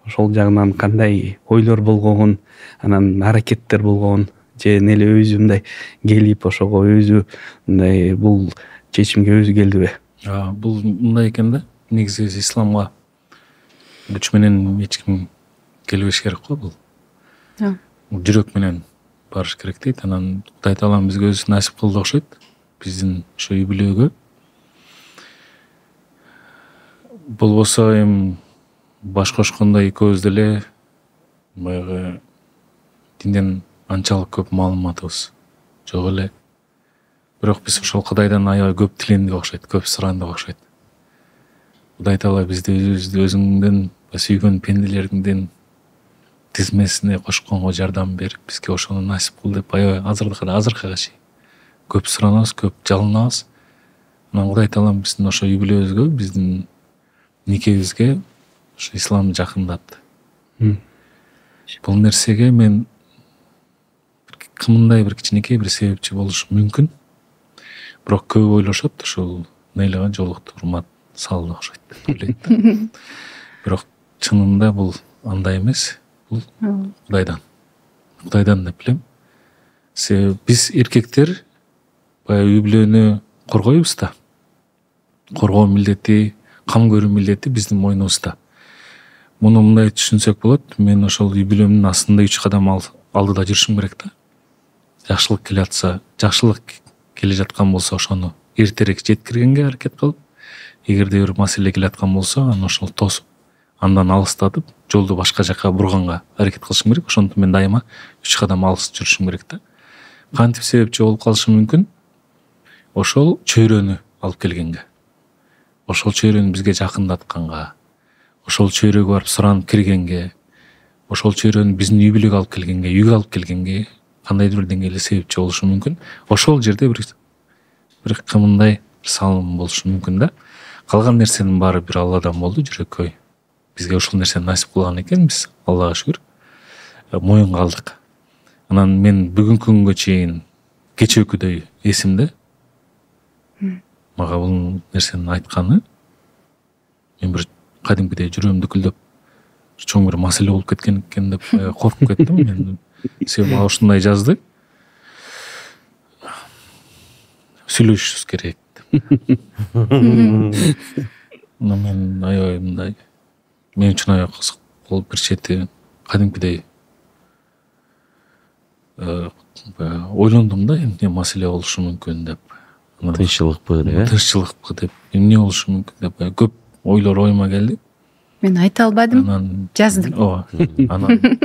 ошол жагынан кандай ойлор болгон, анан аракеттер болгон же эле өзү мындай келип ошого өзү мындай бул чечимге өзү келдиби? Бул мындай экен да. Негизи исламга күч менен эч ким келбеш керек го бул. Жүрөк менен барыш керек дейт. Анан Кудай Таалам бизге өзү насип кылды окшойт. Биздин ошо үй бүлөгө болбосо эми баш кошкондо экөөбүз деле баягы динден анчалык көп маалыматыбыз жок эле. Бирок биз ошол Кудайдан аябай көп тилендик окшойт, көп сурандык окшойт. Кудай таала бизди өзүңдүн сүйгөн пенделериңдин тизмесине кошконго жардам берип, бизге ошону насип кыл деп аябай азыркыга чейин көп суранабыз, көп жалынабыз. Анан Кудай таалам биздин ошо үй-бүлөбүзгө, биздин никебизге ошо исламды жакындатты. Бул нерсеге мен кымындай бир кичинекей бир себепчи болушу мүмкүн. Бирок көп ойлошот, ушул Нелага жолукту урмат салды окшойт деп ойлойт. Бирок чынында бул андай эмес. Бул Кудайдан деп билем. Себеби биз эркектер баягы үй-бүлөнү коргойбуз да. Коргоо милдети, кам көрүү милдети биздин мойнубузда. Муну мындай түшүнсөк болот. Мен ошол үй-бүлөмдүн астында 3 кадам алдыда жүрүшүм керек да. Жакшылык келе атса, жакшылык келе жаткан болсо ошону эртерээк жеткиргенге аракет кылып, эгерде бир маселе келе аткан болсо, аны ошол тосуп, андан алыстатып, жолду башка жака бурганга аракет кылышым керек. Ошондуктан мен дайыма 3 кадам алыс жүрүшүм керек да. Кантип себепчи болуп калышы мүмкүн? Ошол чөйрөнү алып келгенге, ошол чөйрөнү бизге жакындатканга, ошол чөйрөгө барып суранып киргенге, ошол чөйрөнү биздин үй-бүлөгө алып келгенге, үйгө алып келгенге кандайдыр бир деңгээлде себепчи болушу мүмкүн. Ошол жерде бир кымындай салым болушу мүмкүн да. Калган нерсенин баары бир Алладан болду, жүрөккөй. Бизге ушул нерсени насип кылган экен, биз Аллага шүгүр моюнга алдык. Анан мен бүгүнкү күнгө чейин кечээкүдөй эсимде. Мага бул нерсенин айтканы, мен бир кадимкидей жүрөгүм дүкүлдөп, чоң бир маселе болуп кеткен экен деп коркуп кеттим мен. Себеби мага ушундай жазды. Сүйлөшүшүбүз керек. Мен аябай мындай, мен үчүн аябай кызык болуп, бир чети кадимкидей ойлондум да, эмне маселе болушу мүмкүн деп. Тынччылыкпы деп, эмне болушу мүмкүн деп көп ойлор оюма келди. Мен айта албадым, жаздым. Ооба. Анан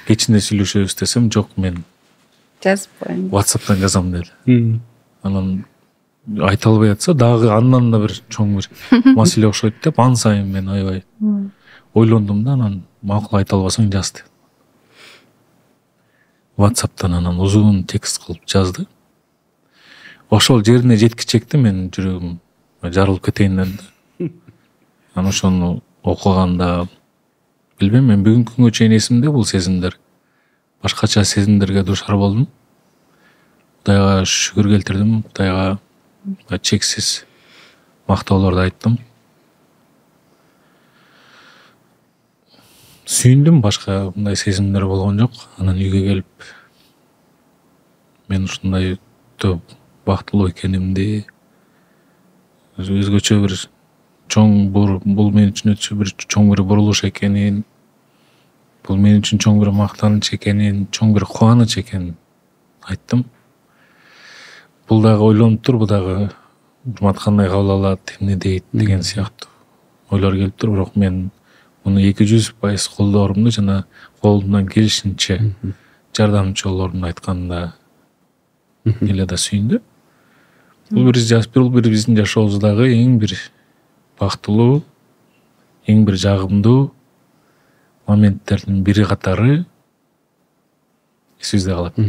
кечинде сүйлөшөбүз десем, жок, мен жазып коеюн. WhatsApp'тан жазам деди. Анан айта албай атса, дагы андан да бир чоң бир маселе окшойт деп, ан сайын мен аябай ойлондум да, анан макул айта албасаң жаз деп. WhatsApp'тан анан узун текст кылып жазды. Ошол жерине жеткичекти мен жүрөгүм жарылып кетейин деди. Анан ошону окуганда билбейм, мен бүгүнкү күнгө чейин эсимде бул сезимдер. Башкача сезимдерге душар болдум. Кудайга шүгүр келтирдим, Кудайга чексиз мактоолорду айттым. Сүйүндүм, башка мындай сезимдер болгон жок. Анан үйгө келип мен ушундай бактылуу экенимди, өзгөчө бир чоң бул мен үчүн бир чоң бир бурулуш экенин, бул мен үчүн чоң бир мактаныч экенин, чоң бир кубаныч экенин айттым. Бул дагы ойлонуп тур, бул дагы урмат кандай кабыл алат, эмне дейт деген сыяктуу ойлор келип тур. Бирок мен муну 200% колдоорумду жана колумдан келишинче жардамчылоорумду айтканда эле да сүйүндү. Бул бир биздин жашообуздагы эң бир бактылуу, эң бир жагымдуу моменттердин бири катары эсибизде калат.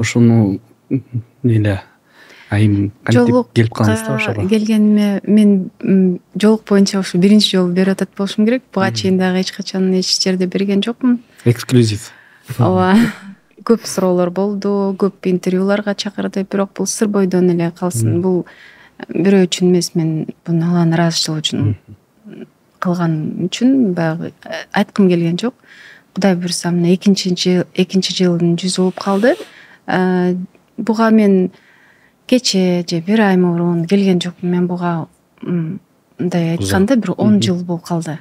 Ошону эле айым кантип келип калдыңыз да ошого? Келгениме мен жолук боюнча ушу биринчи жолу берип атат болушум керек. Буга чейин дагы эч качан эч жерде берген жокмун. Эксклюзив. Ооба. Көп суроолор болду, көп интервьюларга чакырды, бирок бул сыр бойдон эле калсын. Бул бирөө үчүн эмес, мен буну Алланын ыраазычылыгы үчүн кылган үчүн баягы айткым келген жок. Кудай буйрса мына экинчи жылдын жүзү болуп калды. Буга мен кече же бир ай мурун келген жокмун. Мен буга мындай айтканда бир 10 жыл болуп калды.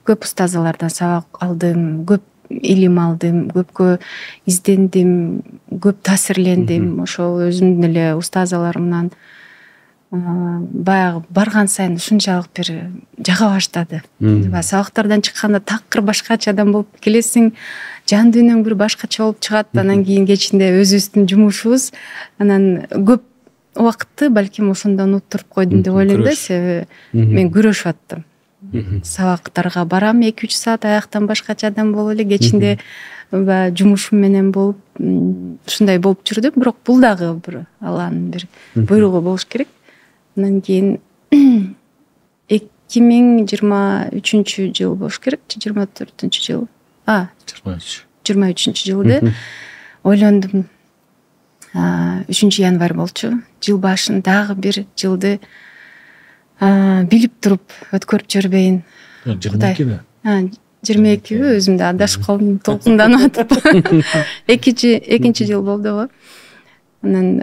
Көп устазалардан сабак алдым, көп илим алдым, көпкө издендим, көп таасирлендим. Ошол өзүмдүн эле устазаларымдан баягы барган сайын ушунчалык бир жага баштады. Сабактардан чыкканда такыр башкача адам болуп келесиң, жан дүйнөң бир башкача болуп чыгат. Анан кийин кечинде өзүбүздүн жумушубуз, анан көп убакытты балким ошондон уттуруп койдум деп ойлойм да, себеби мен күрөшүп аттым. Сабактарга барам 2-3 саат, аяктан башкача адам болуп эле кечинде жумушум менен болуп ушундай болуп жүрдү. Бирок бул дагы бир Алланын бир буйругу болуш керек. Андан кийин 2023-жыл болуш керек, 24-жыл. 23-жылды ойлондум. 3-январь болчу. Жыл башын дагы бир жылды билип туруп өткөрүп жүрбөйүн. 22-де? 22 өзүмдү адашып калдым, толкунданып атып. Экинчи жыл болду го. Анан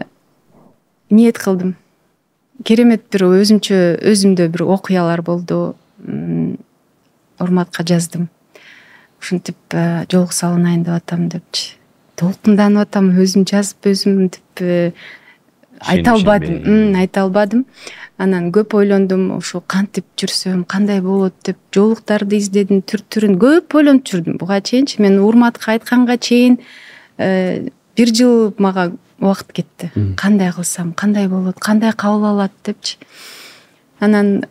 ниет кылдым. Керемет бир өзүмдө бир окуялар болду. Урматка жаздым. Ушинтип жолук салынайын деп атам депчи. Толкунданып атам, өзүм жазып, өзүм деп айта албадым. Анан көп ойлондум, ошо кантип жүрсөм, кандай болот деп жолуктарды издедим, түр-түрүн көп ойлонуп жүрдүм. Буга чейинчи мен Урматка айтканга чейин 1 жыл мага убакыт кетти. Кандай кылсам, кандай болот, кандай кабыл алат депчи. Анан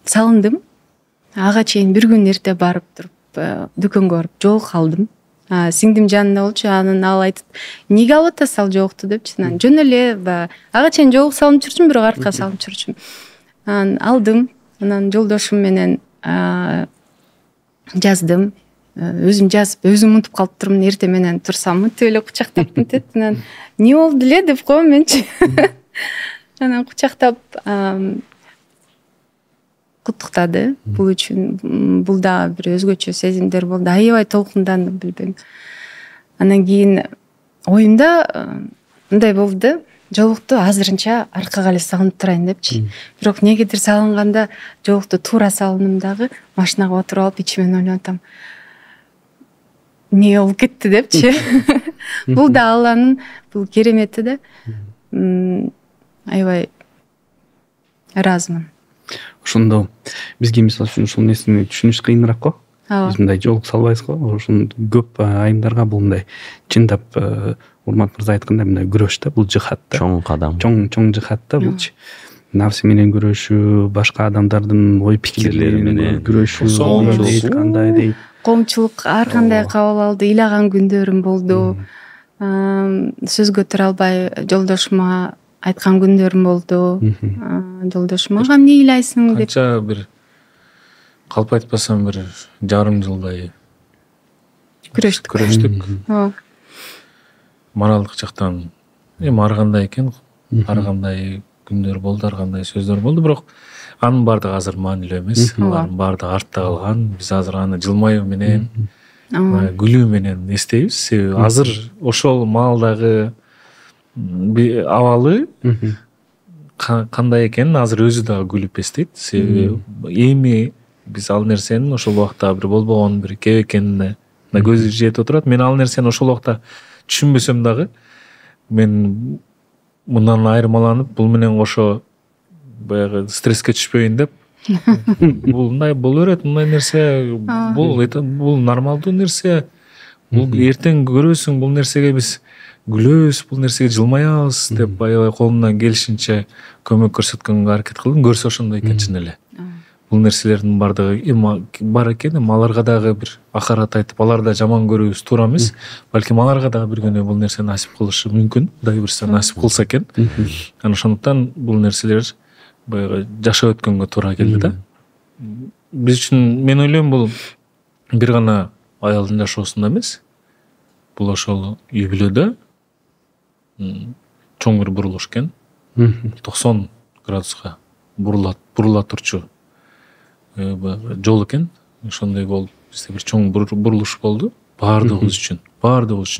салындым. Ага чейин бир күн эрте барып туруп, дүкөнгө барып жолук алдым. Сиңдим жанында болчу, анан ал айтып, "Эмнеге алып атасың ал жолукту?" депчи. Анан жөн эле ага чейин жолук салынып жүрчүмүн, бирок артка салынып жүрчүмүн. Анан алдым, анан жолдошум менен жаздым. Өзүм жазып, өзүм унутуп калыптырмын, эрте менен турсам мынтип эле кучактап мынтет. Анан "Не болду эле?" деп коем менчи. Анан кучактап куттуктады. Бул үчүн бул дагы бир өзгөчө сезимдер болду. Аябай толкундандым, билбейм. Анан кийин оюмда мындай болду. Жолукту азырынча аркага эле салынып турайын депчи. Бирок негедир салынганда жолукту туура салдым дагы, машинага отуруп алып ичимен ойлонуп атам. Не болуп кетти депчи. Бул да Алланын бул керемети да. Аябай ыраазымын. Ошондо бизге мисалы үчүн ушул нерсени түшүнүш кыйыныраак го. Биз мындай жолук салбайбыз го. Ошондо көп айымдарга бул мындай чындап Урмат мырза айткандай мындай күрөш да, бул жихад да. Чоң кадам. Чоң жихад да булчу. Нафси менен күрөшүү, башка адамдардын ой пикирлери менен күрөшүү, кандай дейт. Коомчулук ар кандай кабыл алды, ыйлаган күндөрүм болду. Сөзгө тура албай жолдошума айткан күндөрүм болду. Жолдошум "Ага эмне ыйлайсың?" деп. Канча бир калп айтпасам бир жарым жылдай күрөштүк. Моралдык жактан ар кандай экен, ар кандай күндөр болду, ар кандай сөздөр болду, бирок анын баардыгы азыр маанилүү эмес. Алардын баардыгы артта калган. Биз азыр аны жылмаюу менен, күлүү менен эстейбиз. Себеби азыр ошол маалдагы абалы кандай экенин азыр өзү дагы күлүп эстейт. Себеби эми биз ал нерсенин ошол убакта бир болбогон бир кеп экенине көзү жетип отурат. Мен ал нерсени ошол убакта түшүнбөсөм дагы, мен мындан айырмаланып, бул менен кошо баягы стресске түшпөйүн деп, бул мындай боло берет, мындай нерсе, бул нормалдуу нерсе, бул эртең көрөсүң, бул нерсеге биз күлөбүз, бул нерсеге жылмаябыз деп аябай колумдан келишинче көмөк көрсөткөнгө аракет кылдым. Көрсө ошондой экен чын эле. Бул нерселердин баардыгы бар экен, аларга дагы бир акарат айтып, алар да жаман көрүүбүз туура эмес. Балким аларга дагы бир күнү бул нерсе насип кылышы мүмкүн, Кудай буйрса насип кылса экен. Анан ошондуктан бул нерселер баягы жашап өткөнгө туура келди да. Биз үчүн мен ойлойм бул бир гана аялдын жашоосунда эмес. Бул ошол үй бүлөдө чоң бир бурулуш экен. 90 градуска бурула турчу жол экен. Ошондой болуп бизде бир чоң бурулуш болду. Баардыгыбыз үчүн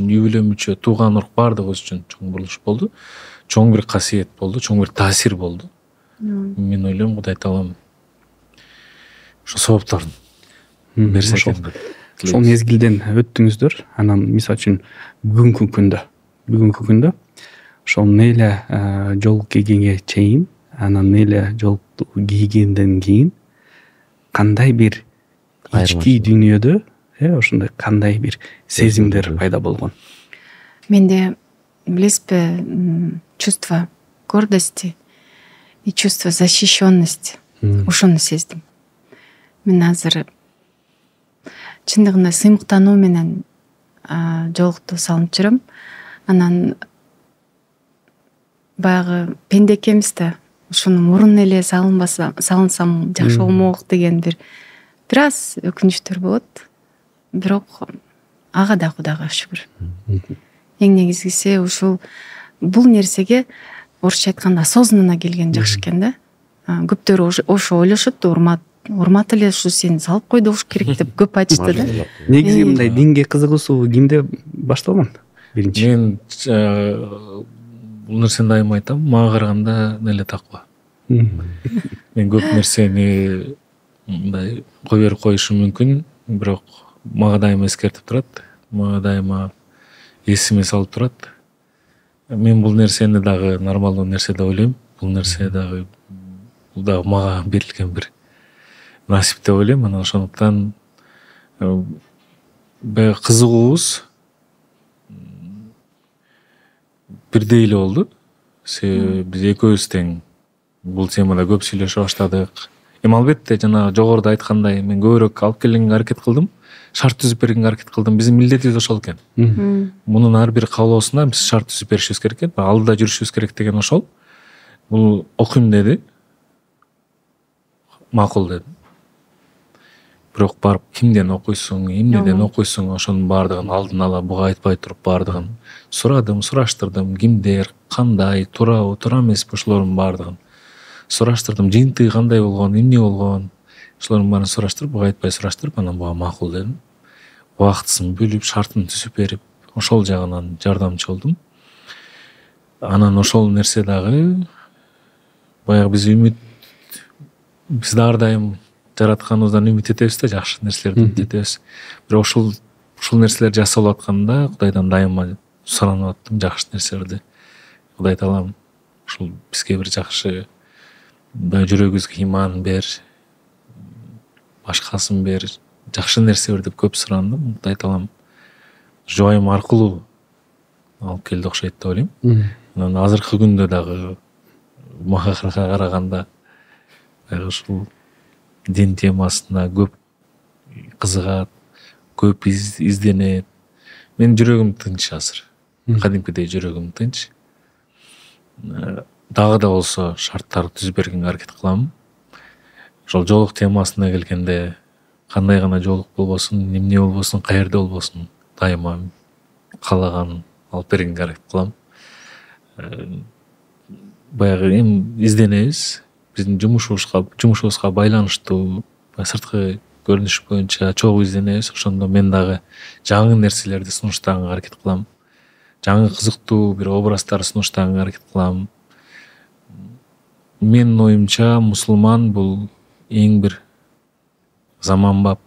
үй бүлө мүчө, тууган урук баардыгыбыз үчүн чоң бурулуш болду. Чоң бир касиет болду, чоң бир таасир болду. Мен ойлойм Кудай таалам ошо сабаптарын берсе экен. Ошол мезгилден өттүңүздөр. Анан мисалы үчүн бүгүнкү күндө ошол мейли жол келгенге чейин анан эле жоолукту кийгенден кийин кандай бир ички дүйнөдө ошондой кандай бир сезимдер пайда болгон? Менде билесизби, чувство гордости и чувство защищенности. Ошону сездим. Мен азыр чындыгында сыймыктануу менен жоолукту салынып жүрөм. Анан баягы пенде экенбиз да, ошону мурун эле салынсам жакшы болмок деген бир аз өкүнүчтөр болот. Бирок ага да Кудайга шүгүр. Эң негизгиси ушул бул нерсеге орусча айтканда осознанно келген жакшы экен да. Көптөр ошо ойлошот, урмат эле ушу сени салып койду керек деп көп айтышты да. Негизи мындай динге кызыгуусу кимде башталган? Биринчи. Мен бул нерсени дайыма айтам, мага караганда эле таква. Мен көп нерсени мындай кой берип коюшум мүмкүн, бирок мага дайыма эскертип турат, мага дайыма эсиме салып турат. Мен бул нерсени дагы нормалдуу нерсе деп ойлойм. Бул нерсе дагы мага берилген бир насип деп ойлойм. Анан ошондуктан кызыгуубуз бирдей эле болду. Себеби биз экөөбүз тең бул темада көп сүйлөшө баштадык. Эми албетте жана жогоруда айткандай мен көбүрөөк алып келгенге аракет кылдым, шарт түзүп бергенге аракет кылдым. Биздин милдетибиз ошол экен. Мунун ар бир каалоосуна биз шарт түзүп беришибиз керек экен, алдыда жүрүшүбүз керек деген ошол. Бул окуйм деди. Макул дедим. Бирок барып кимден окуйсуң, эмнеден окуйсуң, ошонун баардыгын алдын ала буга айтпай туруп баардыгын сурадым, сураштырдым. Кимдер, кандай, туурабы, туура эмеспи, ошолордун баардыгын сураштырдым. Жыйынтыгы кандай болгон, эмне болгон, ошолордун баарын сураштырып, буга айтпай сураштырып, анан буга макул дедим. Убактысын бөлүп, шартын түзүп берип, ошол жагынан жардамчы болдум. Анан ошол нерсе дагы баягы биз ар дайым жаратканыбыздан үмүт этебиз да, жакшы нерселерди үмүт этебиз. Бирок ушул нерселер жасалып атканда Кудайдан дайыма суранып аттым жакшы нерселерди. Кудай таалам ушул бизге бир жакшы жүрөгүбүзгө иман бер, башкасын бер, жакшы нерсе бер деп көп сурандым. Кудай таалам жубайым аркылуу алып келди окшойт деп ойлойм. Анан азыркы күндө дагы мага караганда ушул дин темасына көп кызыгат, көп изденет. Менин жүрөгүм тынч азыр. Кадимкидей жүрөгүм тынч. Дагы да болсо шарттарды түзүп бергенге аракет кылам. Ошол жоолук темасына келгенде кандай гана жоолук болбосун, эмне болбосун, каерде болбосун, дайыма каалаганын алып бергенге аракет кылам. Баягы эми изденебиз. Биздин жумушубузга байланыштуу сырткы көрүнүш боюнча чогуу изденебиз. Ошондо мен дагы жаңы нерселерди сунуштаганга аракет кылам. Жаңы кызыктуу бир образдар сунуштаганга аракет кылам. Менин оюмча мусулман бул эң бир заманбап.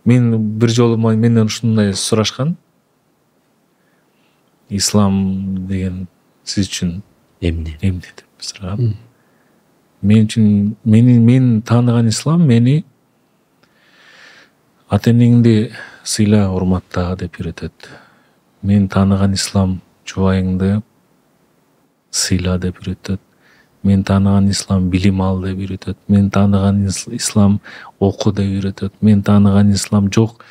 Мен бир жолу менден ушундай сурашкан. Ислам деген сиз үчүн эмне деп сураган. Мен үчүн мен тааныган ислам мени ата энеңди сыйла, урматта деп үйрөтөт. Мен тааныган ислам жубайыңды сыйла деп үйрөтөт. Мен тааныган ислам билим ал деп үйрөтөт. Мен тааныган ислам оку деп үйрөтөт. Мен тааныган ислам жок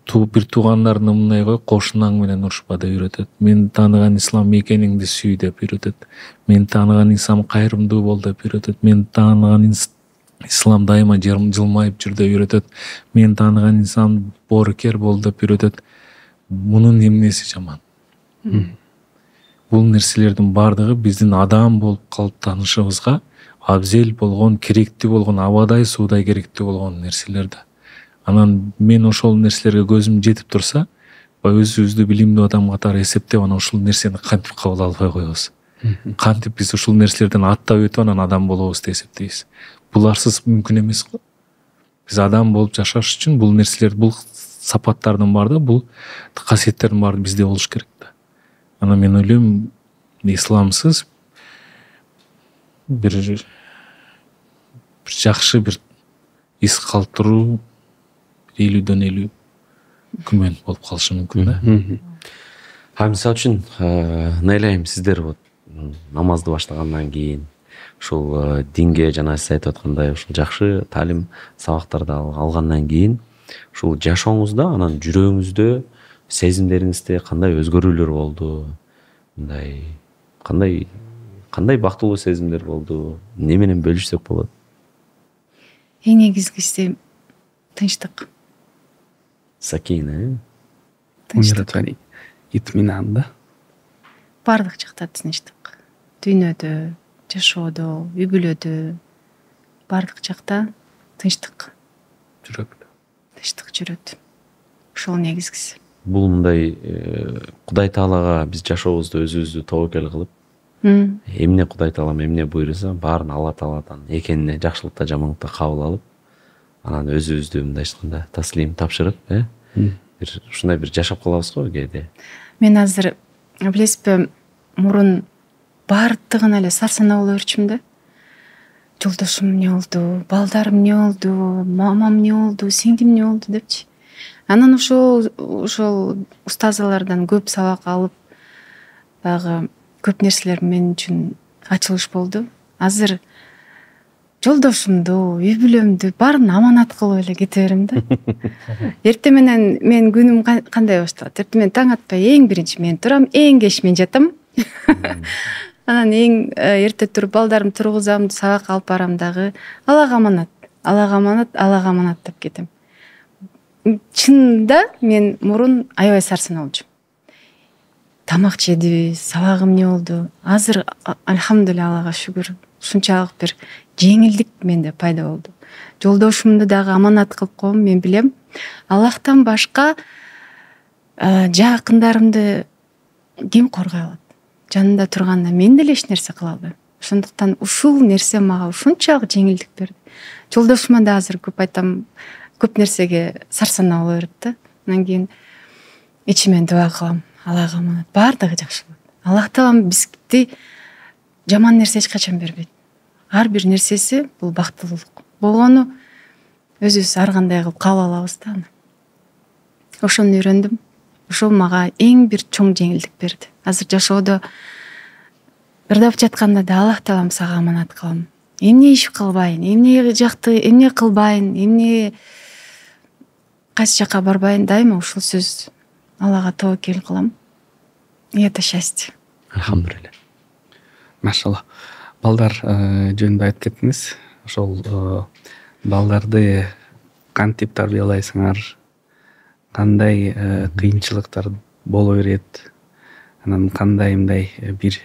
бир туугандарыңды мындай кой, кошунаң менен урушпа деп үйрөтөт. Мен тааныган ислам мекениңди сүй деп үйрөтөт. Мен тааныган ислам кайрымдуу бол деп үйрөтөт. Мен тааныган ислам дайыма жылмайып жүр деп үйрөтөт. Мен тааныган ислам боорукер бол деп үйрөтөт. Мунун эмнеси жаман? Бул нерселердин баардыгы биздин адам болуп калыптанышыбызга абзел болгон, керектүү болгон, абадай суудай керектүү болгон нерселер да. Анан мен ошол нерселерге көзүм жетип турса, өзүбүздү билимдүү адам катары эсептеп, анан ушул нерсени кантип кабыл албай коебуз? Кантип биз ушул нерселерден аттап өтүп анан адам болобуз деп эсептейбиз? Буларсыз мүмкүн эмес го. Биз адам болуп жашаш үчүн бул нерселер, бул сапаттардын баардыгы, бул касиеттердин баардыгы бизде болуш керек да. Анан мен ойлойм, исламсыз бир жакшы бир эс калтыруу 50-дөн 50 күмөн болуп калышы мүмкүн да. Мисалы үчүн ыйлайм сиздер вот намазды баштагандан кийин ушул динге жана сиз айтып аткандай ушул жакшы таалим сабактарды алгандан кийин ушул жашооңузда анан жүрөгүңүздө сезимдериңизде кандай өзгөрүүлөр болду, мындай кандай бактылуу сезимдер болду, эмне менен бөлүшсөк болот? Эң негизгиси тынчтык. Сакина, Умиротворение, итминан да. Бардык жакта тынчтык. Дүйнөдө, жашоодо, үй бүлөдө, бардык жакта тынчтык. Жүрөктө. Тынчтык жүрөт. Ошол негизгиси. бул мындай Кудай Таалага биз жашообузду өзүбүздү тобокел кылып, эмне Кудай Таалам эмне буйруса, баарын Алла Тааладан экенине жакшылыкта жамандыкта кабыл алып, анан өзүбүздү мындай айтканда таслим тапшырып, бир ушундай бир жашап калабыз го кээде. Мен азыр билесизби, мурун баардыгына эле сарсанаа боло берчүмүн да. Жолдошум эмне болду, балдарым эмне болду, мамам эмне болду, сиңдим эмне болду депчи. Анан ошол устазалардан көп сабак алып, баягы көп нерселер мен үчүн ачылыш болду. Азыр жолдошумду, үй бүлөмдү баарын аманат кылып эле кете берем да. Эртең менен мен күнүм кандай башталат? Эртең менен таң атпай эң биринчи мен турам, эң кеч мен жатам. Анан эң эрте туруп балдарымды тургузам, сабак алып барам дагы. Аллага аманат, Аллага аманат, Аллага аманат деп кетем. Чынында мен мурун аябай сарсанаа болчумун. Тамак жедиби, сабагым эмне болду? Азыр альхамдулилля, Аллага шүгүр, ушунчалык бир жеңилдик менде пайда болду. Жолдошумду дагы аманат кылып коем, мен билем. Аллахтан башка жакындарымды ким коргой алат? Жанында турганда мен деле эч нерсе кыла албайм. Ошондуктан ушул нерсе мага ушунчалык жеңилдик берди. Жолдошума да азыр көп айтам, көп нерсеге сарсанаа боло берет да. Анан кийин ичимен дуа кылам. Аллага аманат, баардыгы жакшы болот. Аллах Таалам бизди жаман нерсе эч качан бербейт. Ар бир нерсеси бул бактылуулук. Болгону өзүбүз ар кандай кылып кабыл алабыз да. Ошону үйрөндүм. Ошол мага эң бир чоң жеңилдик берди. Азыр жашоодо ырдап жатканда да Аллах Таалам сага аманат кылам. Эмне иш кылбайын, эмне жакты, эмне кылбайын, эмне кайсы жака барбайын, дайыма ушул сөз Аллага тобокел кылам. И это счастье. Алхамдулилля. Машалла. Балдар жөнүндө айтып кеттиңиз. Ошол балдарды кантип тарбиялайсыңар? Кандай кыйынчылыктар боло берет? Анан кандай мындай бир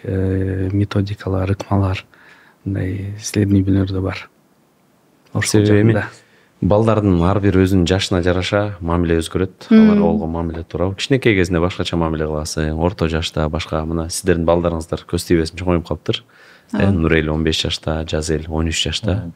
методикалар, ыкмалар, мындай силердин үй бүлөлөрдө бар? Себеби балдардын ар бир өзүнүн жашына жараша мамиле өзгөрөт. Аларга болгон мамиле туурабы. Кичинекей кезинде башкача мамиле кыласың, орто жашта башка. Мына сиздердин балдарыңыздар көз тийбесин чоңоюп калыптыр. Нурел 15 жашта, Жазел 13 жашта.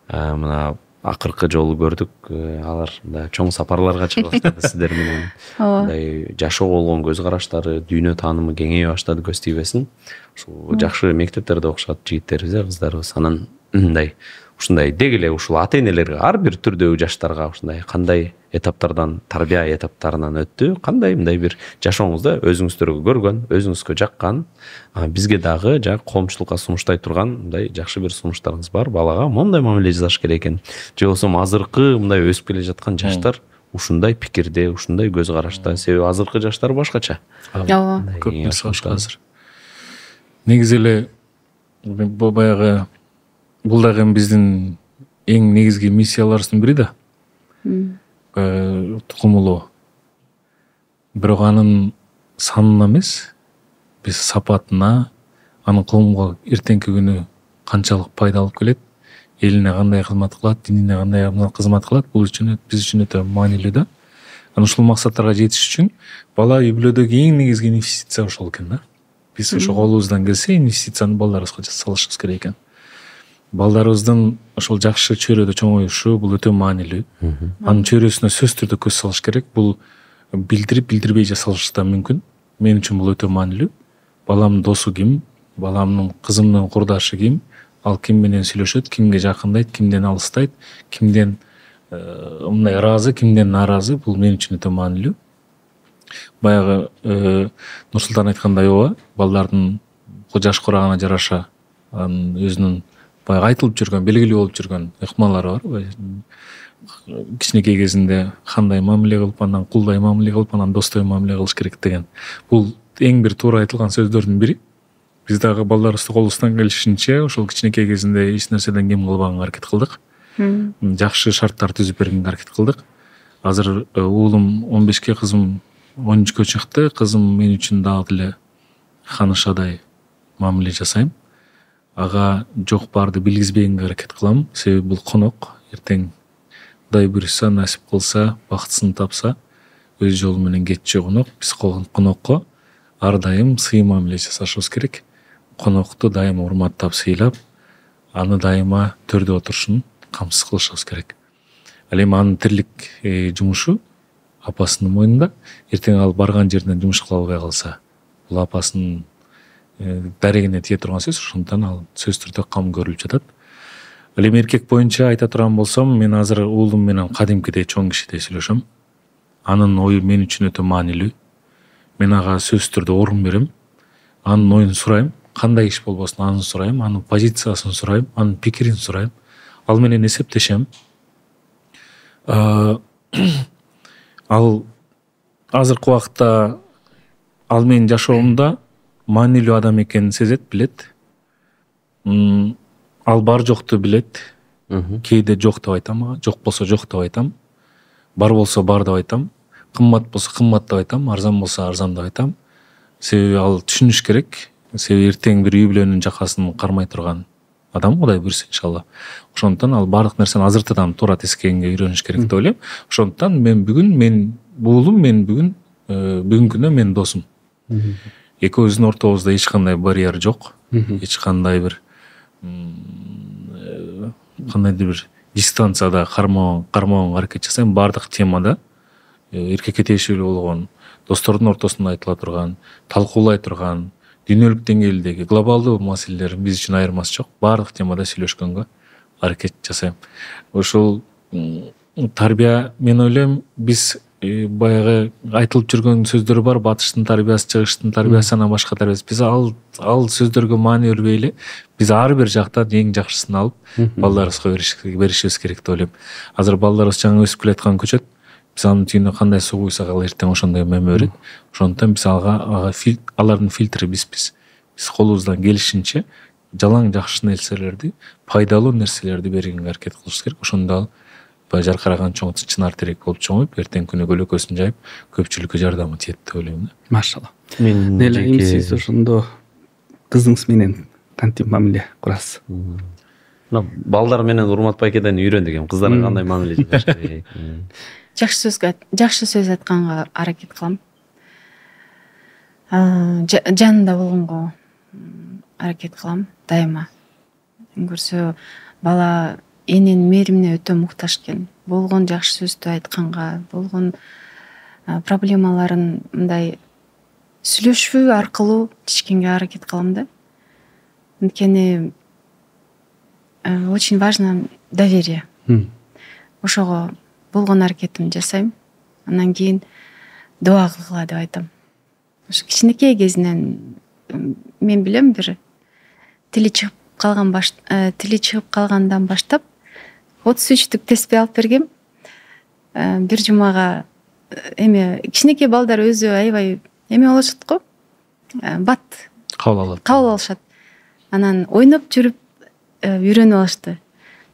Мына акыркы жолу көрдүк, алар мындай чоң сапарларга чыга баштады сиздер менен. Мындай жашоого болгон көз караштары, дүйнө таанымы кеңейе баштады, көз тийбесин. Ушул жакшы мектептерде окушат жигиттерибиз, кыздарыбыз. Анан мындай ушундай деги эле ушул ата энелерге ар бир түрдөгү жаштарга ушундай кандай этаптардан, тарбия этаптарынан өттү, кандай мындай бир жашооңузда өзүңүздөргө көргөн, өзүңүзгө жаккан, бизге дагы жак коомчулукка сунуштай турган мындай жакшы бир сунуштарыңыз бар. Балага моундай мамиле жасаш керек экен. Же болбосо азыркы мындай өсүп келе жаткан жаштар ушундай пикирде, ушундай көз карашта, себеби азыркы жаштар башкача. Ооба. Көп нерсе башка азыр. Негизи эле баягы бул дагы биздин эң негизги миссияларыбыздын бири да. Тукумулоо. Бирок анын санына эмес, биз сапатына, анын коомго эртеңки күнү канчалык пайда алып келет, элине кандай кызмат кылат, динине кандай кызмат кылат, бул биз үчүн өтө маанилүү да. Анан ушул максаттарга жетиш үчүн бала үй бүлөдөгү эң негизги инвестиция ошол экен да. Биз ошо колубуздан келсе инвестицияны балдарыбызга салышыбыз керек экен. Балдарыбыздын ошол жакшы чөйрөдө чоңоюшу бул өтө маанилүү. Анын чөйрөсүнө сөзсүз түрдө көз салыш керек. Бул билдирип билдирбей жасалышы да мүмкүн. Мен үчүн бул өтө маанилүү. Баламдын досу ким, баламдын кызымдын курдашы ким, ал ким менен сүйлөшөт, кимге жакындайт, кимден алыстайт, кимден мындай ыраазы, кимден нааразы, бул мен үчүн өтө маанилүү. Баягы Нурсултан айткандай ооба, балдардын жаш курагына жараша анын өзүнүн баягы айтылып жүргөн, белгилүү болуп жүргөн ыкмалары бар. Кичинекей кезинде кандай мамиле кылып, анан кулдай мамиле кылып, анан достой мамиле кылыш керек деген. Бул эң бир туура айтылган сөздөрдүн бири. Биз дагы балдарыбызды колубуздан келишинче ошол кичинекей кезинде эч нерседен кем кылбаганга аракет кылдык. Жакшы шарттар түзүп бергенге аракет кылдык. Азыр уулум 15-ке, кызым 13-кө чыкты. Кызым мен үчүн дагы эле ханышадай мамиле жасайм. Ага жок барды билгизбегенге аракет кылам. Себеби бул конок. Эртең Кудай буйруса, насип кылса, бактысын тапса, өз жолу менен кетчү конок. Биз конокко ар дайым сый мамиле жасашыбыз керек. Конокту дайыма урматтап, сыйлап, аны дайыма төрдө отурушун камсыз кылышыбыз керек. Ал эми анын тирлик жумушу апасынын мойнунда. Эртең ал барган жеринен жумуш кыла албай калса, бул апасынын дарегине тие турган сөз, ошондуктан ал сөзсүз түрдө кам көрүлүп жатат. Ал эми эркек боюнча айта турган болсом, мен азыр уулум менен кадимкидей чоң кишидей сүйлөшөм. Анын ою мен үчүн өтө маанилүү. Мен ага сөзсүз түрдө орун берем. Анын оюн сурайм. Кандай иш болбосун анын сурайм, анын позициясын сурайм, анын пикирин сурайм. Ал менен эсептешем. Ал азыркы убакта ал менин жашоомдо маанилүү адам экенин сезет, билет. Ал бар жокту билет. Кээде жок деп айтам ага, жок болсо жок деп айтам. Бар болсо бар деп айтам. Кымбат болсо кымбат деп айтам, арзан болсо арзан деп айтам. Себеби ал түшүнүш керек. Себеби эртең бир үй бүлөнүн жакасын кармай турган адам, Кудай буйруса иншалла. Ошондуктан ал баардык нерсени азыртадан туура тескегенге үйрөнүш керек деп ойлойм. Ошондуктан мен уулум мен бүгүнкү күнү менин досум. Экөөбүздүн ортобузда эч кандай барьер жок. Эч кандай бир кандайдыр бир дистанцияда кармоого аракет жасайм. Баардык темада эркекке тиешелүү болгон, достордун ортосунда айтыла турган, талкуулай турган, дүйнөлүк деңгээлдеги глобалдуу маселелер биз үчүн айырмасы жок. Баардык темада сүйлөшкөнгө аракет жасайм. Ошол тарбия, мен ойлойм, биз баягы айтылып жүргөн сөздөр бар, батыштын тарбиясы, чыгыштын тарбиясы, анан башка тарбиясы. Биз ал сөздөргө маани бербей эле, биз ар бир жактан эң жакшысын алып, балдарыбызга беришибиз керек деп ойлойм. Азыр балдарыбыз жаңы өсүп келаткан көчөт. Биз анын түйүнүнө кандай суу куйсак, ал эртең ошондой мөмө берет. Ошондуктан биз алардын фильтри бизбиз. Биз колубуздан келишинче жалаң жакшы нерселерди, пайдалуу нерселерди бергенге аракет кылышыбыз керек. Ошондо баягы жаркыраган чоң чынар терек болуп чоңоюп, эртең күнү көлөкөсүн жайып, көпчүлүккө жардамы тиет деп ойлойм да. Машалла. Мен сиз ошондо кызыңыз менен кантип мамиле курасыз? Балдар менен урматпай кетени үйрөндүк эми, кыздарга кандай мамиле жасаш керек? Жакшы сөз айтканга аракет кылам. Жанында болгонго аракет кылам дайыма. Көрсө бала эненин мээримине өтө муктаж экен. Болгон жакшы сөздү айтканга, болгон проблемаларын мындай сүйлөшүү аркылуу чечкенге аракет кылам да. Анткени очень важно доверие. Ошого болгон аракетимди жасайм. Анан кийин дуа кылгыла деп айтам. Ошо кичинекей кезинен мен билем, бир тили чыгып калгандан баштап 33-түк теспи алып бергем. Бир жумага эми кичинекей балдар өзү аябай эме болушат го. Бат кабыл алышат. Анан ойноп жүрүп үйрөнүп алышты.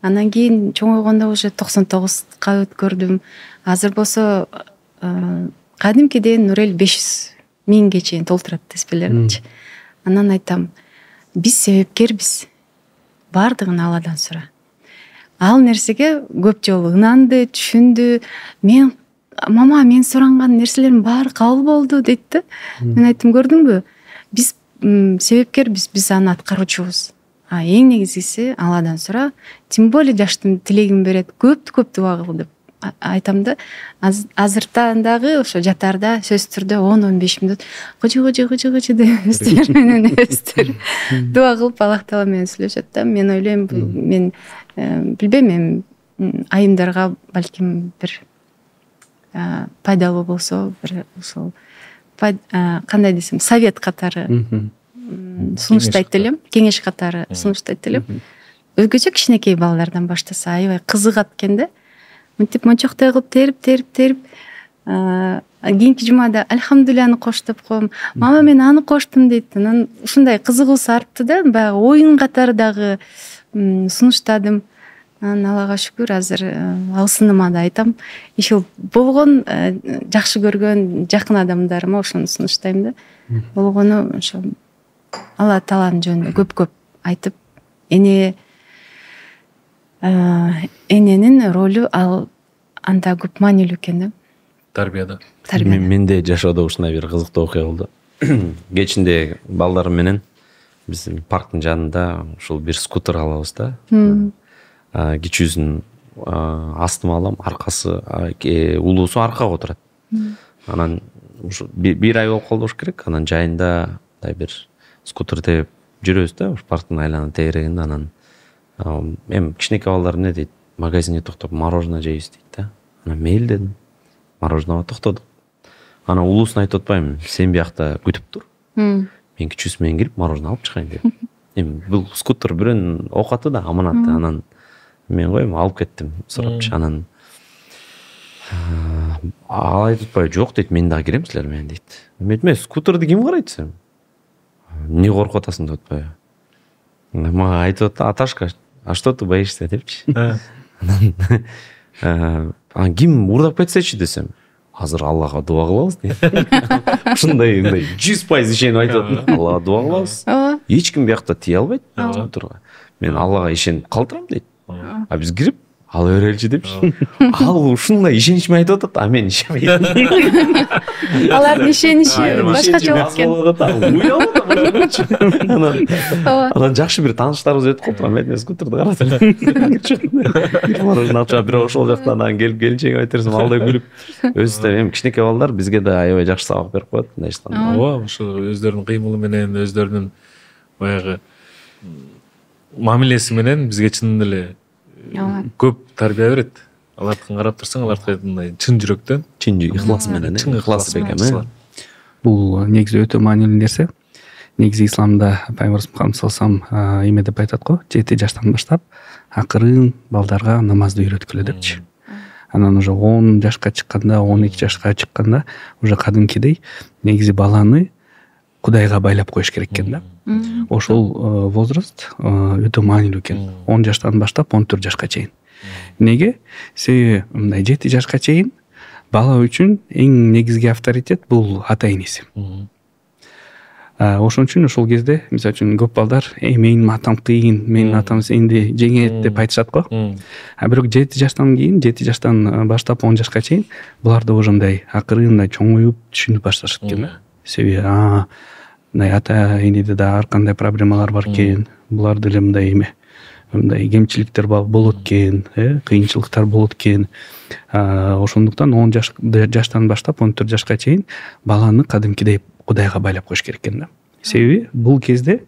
Анан кийин чоңойгондо уже 99-ка өткөрдүм. Азыр болсо кадимкиден Нурел 500.000ге чейин толтурат теспелеринчи. Анан айтам, биз себепкербиз. Бардыгын Алладан сура. Ал нерсеге көп жолу ынанды, түшүндү. Мама, мен суранган нерселердин баары кабыл болду дейт да. Мен айттым, көрдүңбү? Биз себепкербиз, биз аны аткаруучубуз. Эң негизгиси Алладан сура. Тем более жаштын тилегин берет. Көп дуа кыл деп айтам да, азыртан дагы ошо жатарда сөзсүз түрдө 10-15 мүнөт кычы деп өстөр менен өстөр дуа кылып аллах менен сүйлөшөт да. Мен ойлойм, мен билбейм, эми айымдарга балким бир пайдалуу болсо, бир ошол кандай десем, совет катары сунуштайт элем, кеңеш катары сунуштайт элем. Өзгөчө кичинекей балдардан баштаса аябай кызыгат экен да. Мынтип мончоктой кылып терип кийинки жумада альхамдулилланы кош деп коем. Мама мен аны коштум дейт. Анан ушундай кызыгуусу артты да. Баягы оюн катары дагы сунуштадым. Анан Аллага шүгүр, азыр алсыныма да айтам. Ишил болгон жакшы көргөн жакын адамдарыма ошону сунуштайм да. Болгону ошо Алла Тааланын жөнүндө көп айтып, эненин ролу ал анда көп маанилүү экен да. Тарбияда. Менде жашоодо ушундай бир кызыктуу окуя болду. Кечинде балдарым менен биздин парктын жанында ушул бир скутер алабыз да. Кичүүсүн астыма алам, аркасы улуусу аркага отурат. Анан ушу бир ай болуп калды болуш керек. Анан жайында бир скутер тээп жүрөбүз да, ушу парктын айлана тегерегинде. Анан эми кичинекей балдар эмне дейт, магазинге токтоп мороженое жейбиз дейт да. Анан мейли дедим, мороженого токтодук. Анан улуусуна айтып атпайм, сен биякта күтүп тур, мен кичүүсү менен кирип мороженое алып чыгайын деп. Эми бул скутер бирөөнүн оокаты да, аманаты. Анан мен коем, алып кеттим сурапчы. Анан ал айтып атпайбы, жок дейт, мен дагы кирем силер менен дейт. Мен айтам, скутерди ким карайт десем, эмне коркуп атасың деп атпайбы. Мага айтып атты, Аташка, а что ты боишься депчи. Анан ким уурдап кетсечи десем, азыр Аллага дуа кылабыз дейт. Ушундай 100% ишенип айтып атат. Аллага дуа кылабыз. Эч ким биякта тие албайт скутерга. Мен Аллага ишенип калтырам дейт. А биз кирип ала береличи депчи. Ал ушундай ишенич менен айтып атат, а мен ишенбейм. Алардын ишеничи башкача болот экен. Анан жакшы бир тааныштарыбыз өтүп калды. Мен скутерди карадым. Мороженое алып бирок ошол жактан анан келип келинчегиме айтерсиң, ал да күлүп. Өзү да эми кичинекей балдар бизге да аябай жакшы сабак берип коет мындай иштен. Ооба, ошо өздөрүнүн кыймылы менен, өздөрүнүн баягы мамилеси менен бизге чын эле көп тарбия берет. Алардыкын карап турсаң, алардыкы мындай чын жүрөктөн, чын ыхлас менен, ыхлас бекем. Бул негизи өтө маанилүү нерсе. Негизи исламда Пайгамбарыбыз Мухаммад саллаллаху алейхи эме деп айтат го, 7 жаштан баштап акырын балдарга намазды үйрөткүлө депчи. Анан уже 10 жашка чыкканда, 12 жашка чыкканда уже кадимкидей негизи баланы Кудайга байлап коюш керек экен да. Ошол возраст өтө маанилүү экен. 10 жаштан баштап 14 жашка чейин. Неге? Себеби мындай 7 жашка чейин бала үчүн эң негизги авторитет бул ата энеси. Ошон үчүн ошол кезде, мисалы үчүн көп балдар, менин атам кыйын, менин атам энди жеңет деп айтышат го. А бирок 7 жаштан кийин, 7 жаштан баштап 10 жашка чейин буларды ошондой акырын чоңоюп түшүнүп башташат экен да. Себеби мындай ата энеде да ар кандай проблемалар бар экен, булар деле мындай эме, мындай кемчиликтер болот экен, кыйынчылыктар болот экен. Ошондуктан 10 жаштан баштап 14 жашка чейин баланы кадимкидей Кудайга байлап коюш керек экен да. Себеби бул кезде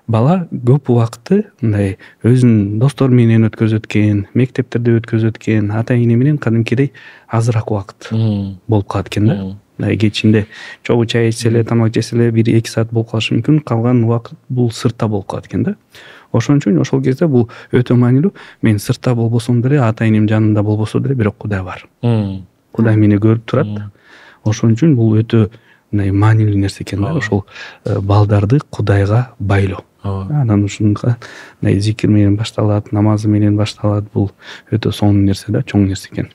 бала көп убакытты мындай өзүнүн достору менен өткөзөт экен, мектептерде өткөзөт экен, ата эне менен кадимкидей азыраак убакыт болуп калат экен да. Кечинде чогуу чай ичсе эле, тамак жесе эле 1-2 саат болуп калышы мүмкүн, калган убакыт бул сыртта болуп калат экен да. Ошон үчүн ошол кезде бул өтө маанилүү. Мен сыртта болбосом деле, ата энем жанында болбосо деле, бирок Кудай бар. Кудай мени көрүп турат. Ошон үчүн бул өтө мындай маанилүү нерсе экен да, ошол балдарды Кудайга байлоо. Анан ушунга мындай зикир менен башталат, намазы менен башталат. Бул өтө сонун нерсе да, чоң нерсе экен.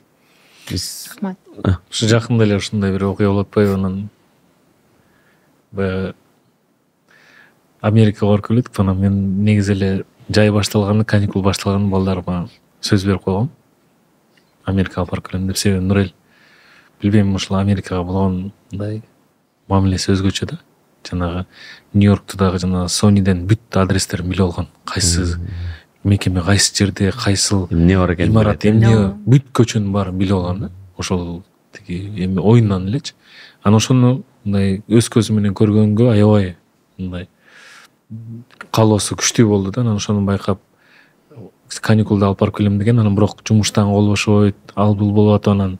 Ушу жакында эле ушундай бир окуя болуп атпайбы? Анан баягы Америкага барып келдик. Анан мен негизи эле жай башталганы, каникул башталганы балдарыма сөз берип койгом. Америкага барып келем деп. Себеби Нурел, билбейм, ушул Америкага болгон мындай мамилеси өзгөчө да. Жанагы Нью-Йоркту дагы жана Сониден бүт адрестерин билип алган. Кайсы мекеме кайсы жерде, кайсыл эмне бар экенин имарат, билет. эмне бүт көчөнүн баарын билип алган да. Ошол тиги эми оюндан элечи. Анан ошону мындай өз көзү менен көргөнгө аябай мындай каалоосу күчтүү болду да. Анан ошону байкап каникулда алып барып келем деген, анан бирок жумуштан кол бошобойт, ал бул болуп атып, анан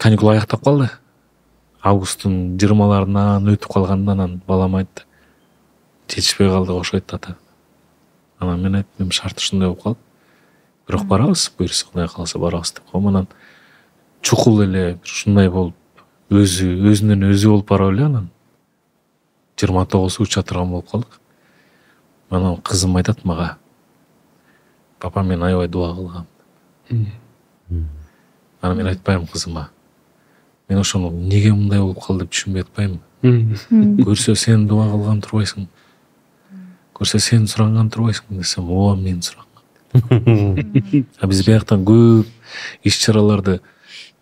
каникул аяктап калды. Августтун 20-ларынан өтүп калганда анан балам айтты, жетишпей калды, окшойт ата. Анан мен айттым, шарты ушундай болуп калды. Бирок барабыз, буюрса Кудай кааласа барабыз деп койгом. Анан чукул эле ушундай болуп, өзүнөн өзү болуп барып эле анан 29 уча турган болуп калдык. Анан кызым айтат мага, папа мен аябай дуа кылгам. Анан мен айтпайм кызыма, мен ошону эмнеге мындай болуп калды деп түшүнбөй атпайм. Көрсө сен дуа кылган турбайсың, көрсө сен суранган турбайсың десем, ооба мен суранган. Биз бияктан көп иш чараларды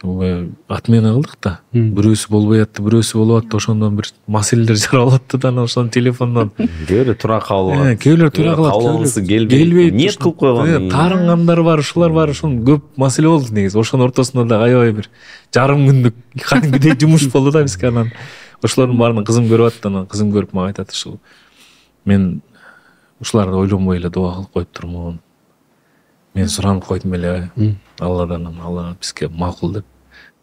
отмена кылдык да. Бирөөсү болбой атты, бирөөсү болуп атты, ошондон бир маселелер жаралып атты да, анан ошонун телефондон Кээбилер тура кабыл алат. Кээбилер тура кылат, кабыл алгысы келбейт. Ниет кылып койгон. Таарынгандар бар, ушулар бар, ошон көп маселе болду негизи. Ошонун ортосунда да аябай бир жарым күндүк кадимкидей жумуш болду да бизге. Анан ошолордун баарын кызым көрүп атты, анан кызым көрүп мага айтат, ушул мен ушуларды ойлонбой эле дуа кылып коюп турмун. Мен суранып койдум эле Алладан, Алла бизге макул деп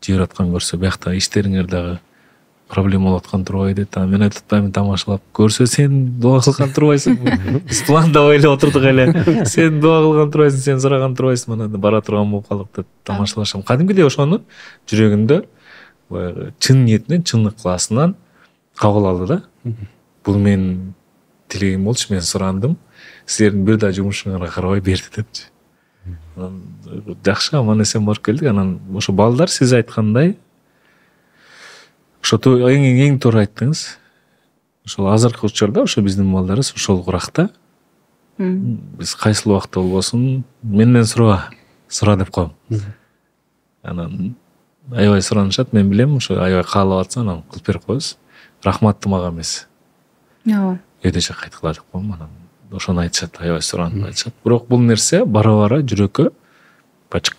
жиберип аткан көрсө, биякта иштериңер дагы проблема болуп аткан турбайбы дейт. Мен айтып атпаймынбы тамашалап, көрсө сен дуа кылган турбайсың. Биз пландабай эле отурдук эле. Сен дуа кылган турбайсың, сен сураган турбайсың, мына бара турган болуп калдык деп тамашалашам. Кадимкидей ошону жүрөгүндө баягы чын ниетинен, чындык ыкыласынан кабыл алды да. Бул менин тилегим болчу, мен сурандым. Силердин бир да жумушуңарга карабай берди депчи. Жакшы аман эсен барып келдик. Анан ошо балдар сиз айткандай, ошо эң туура айттыңыз. Ошол азыркы учурда ошо биздин балдарыбыз ошол куракта. Биз кайсыл убакта болбосун менден сура деп коем. Анан аябай суранышат, мен билем, ошо аябай каалап атса анан кылып берип коебуз. Рахматты мага эмес. Ооба. Өйдөчө кайткыла деп коем. Анан ошону айтышат, аябай суранып айтышат. Бирок бул нерсе бара жүрөккө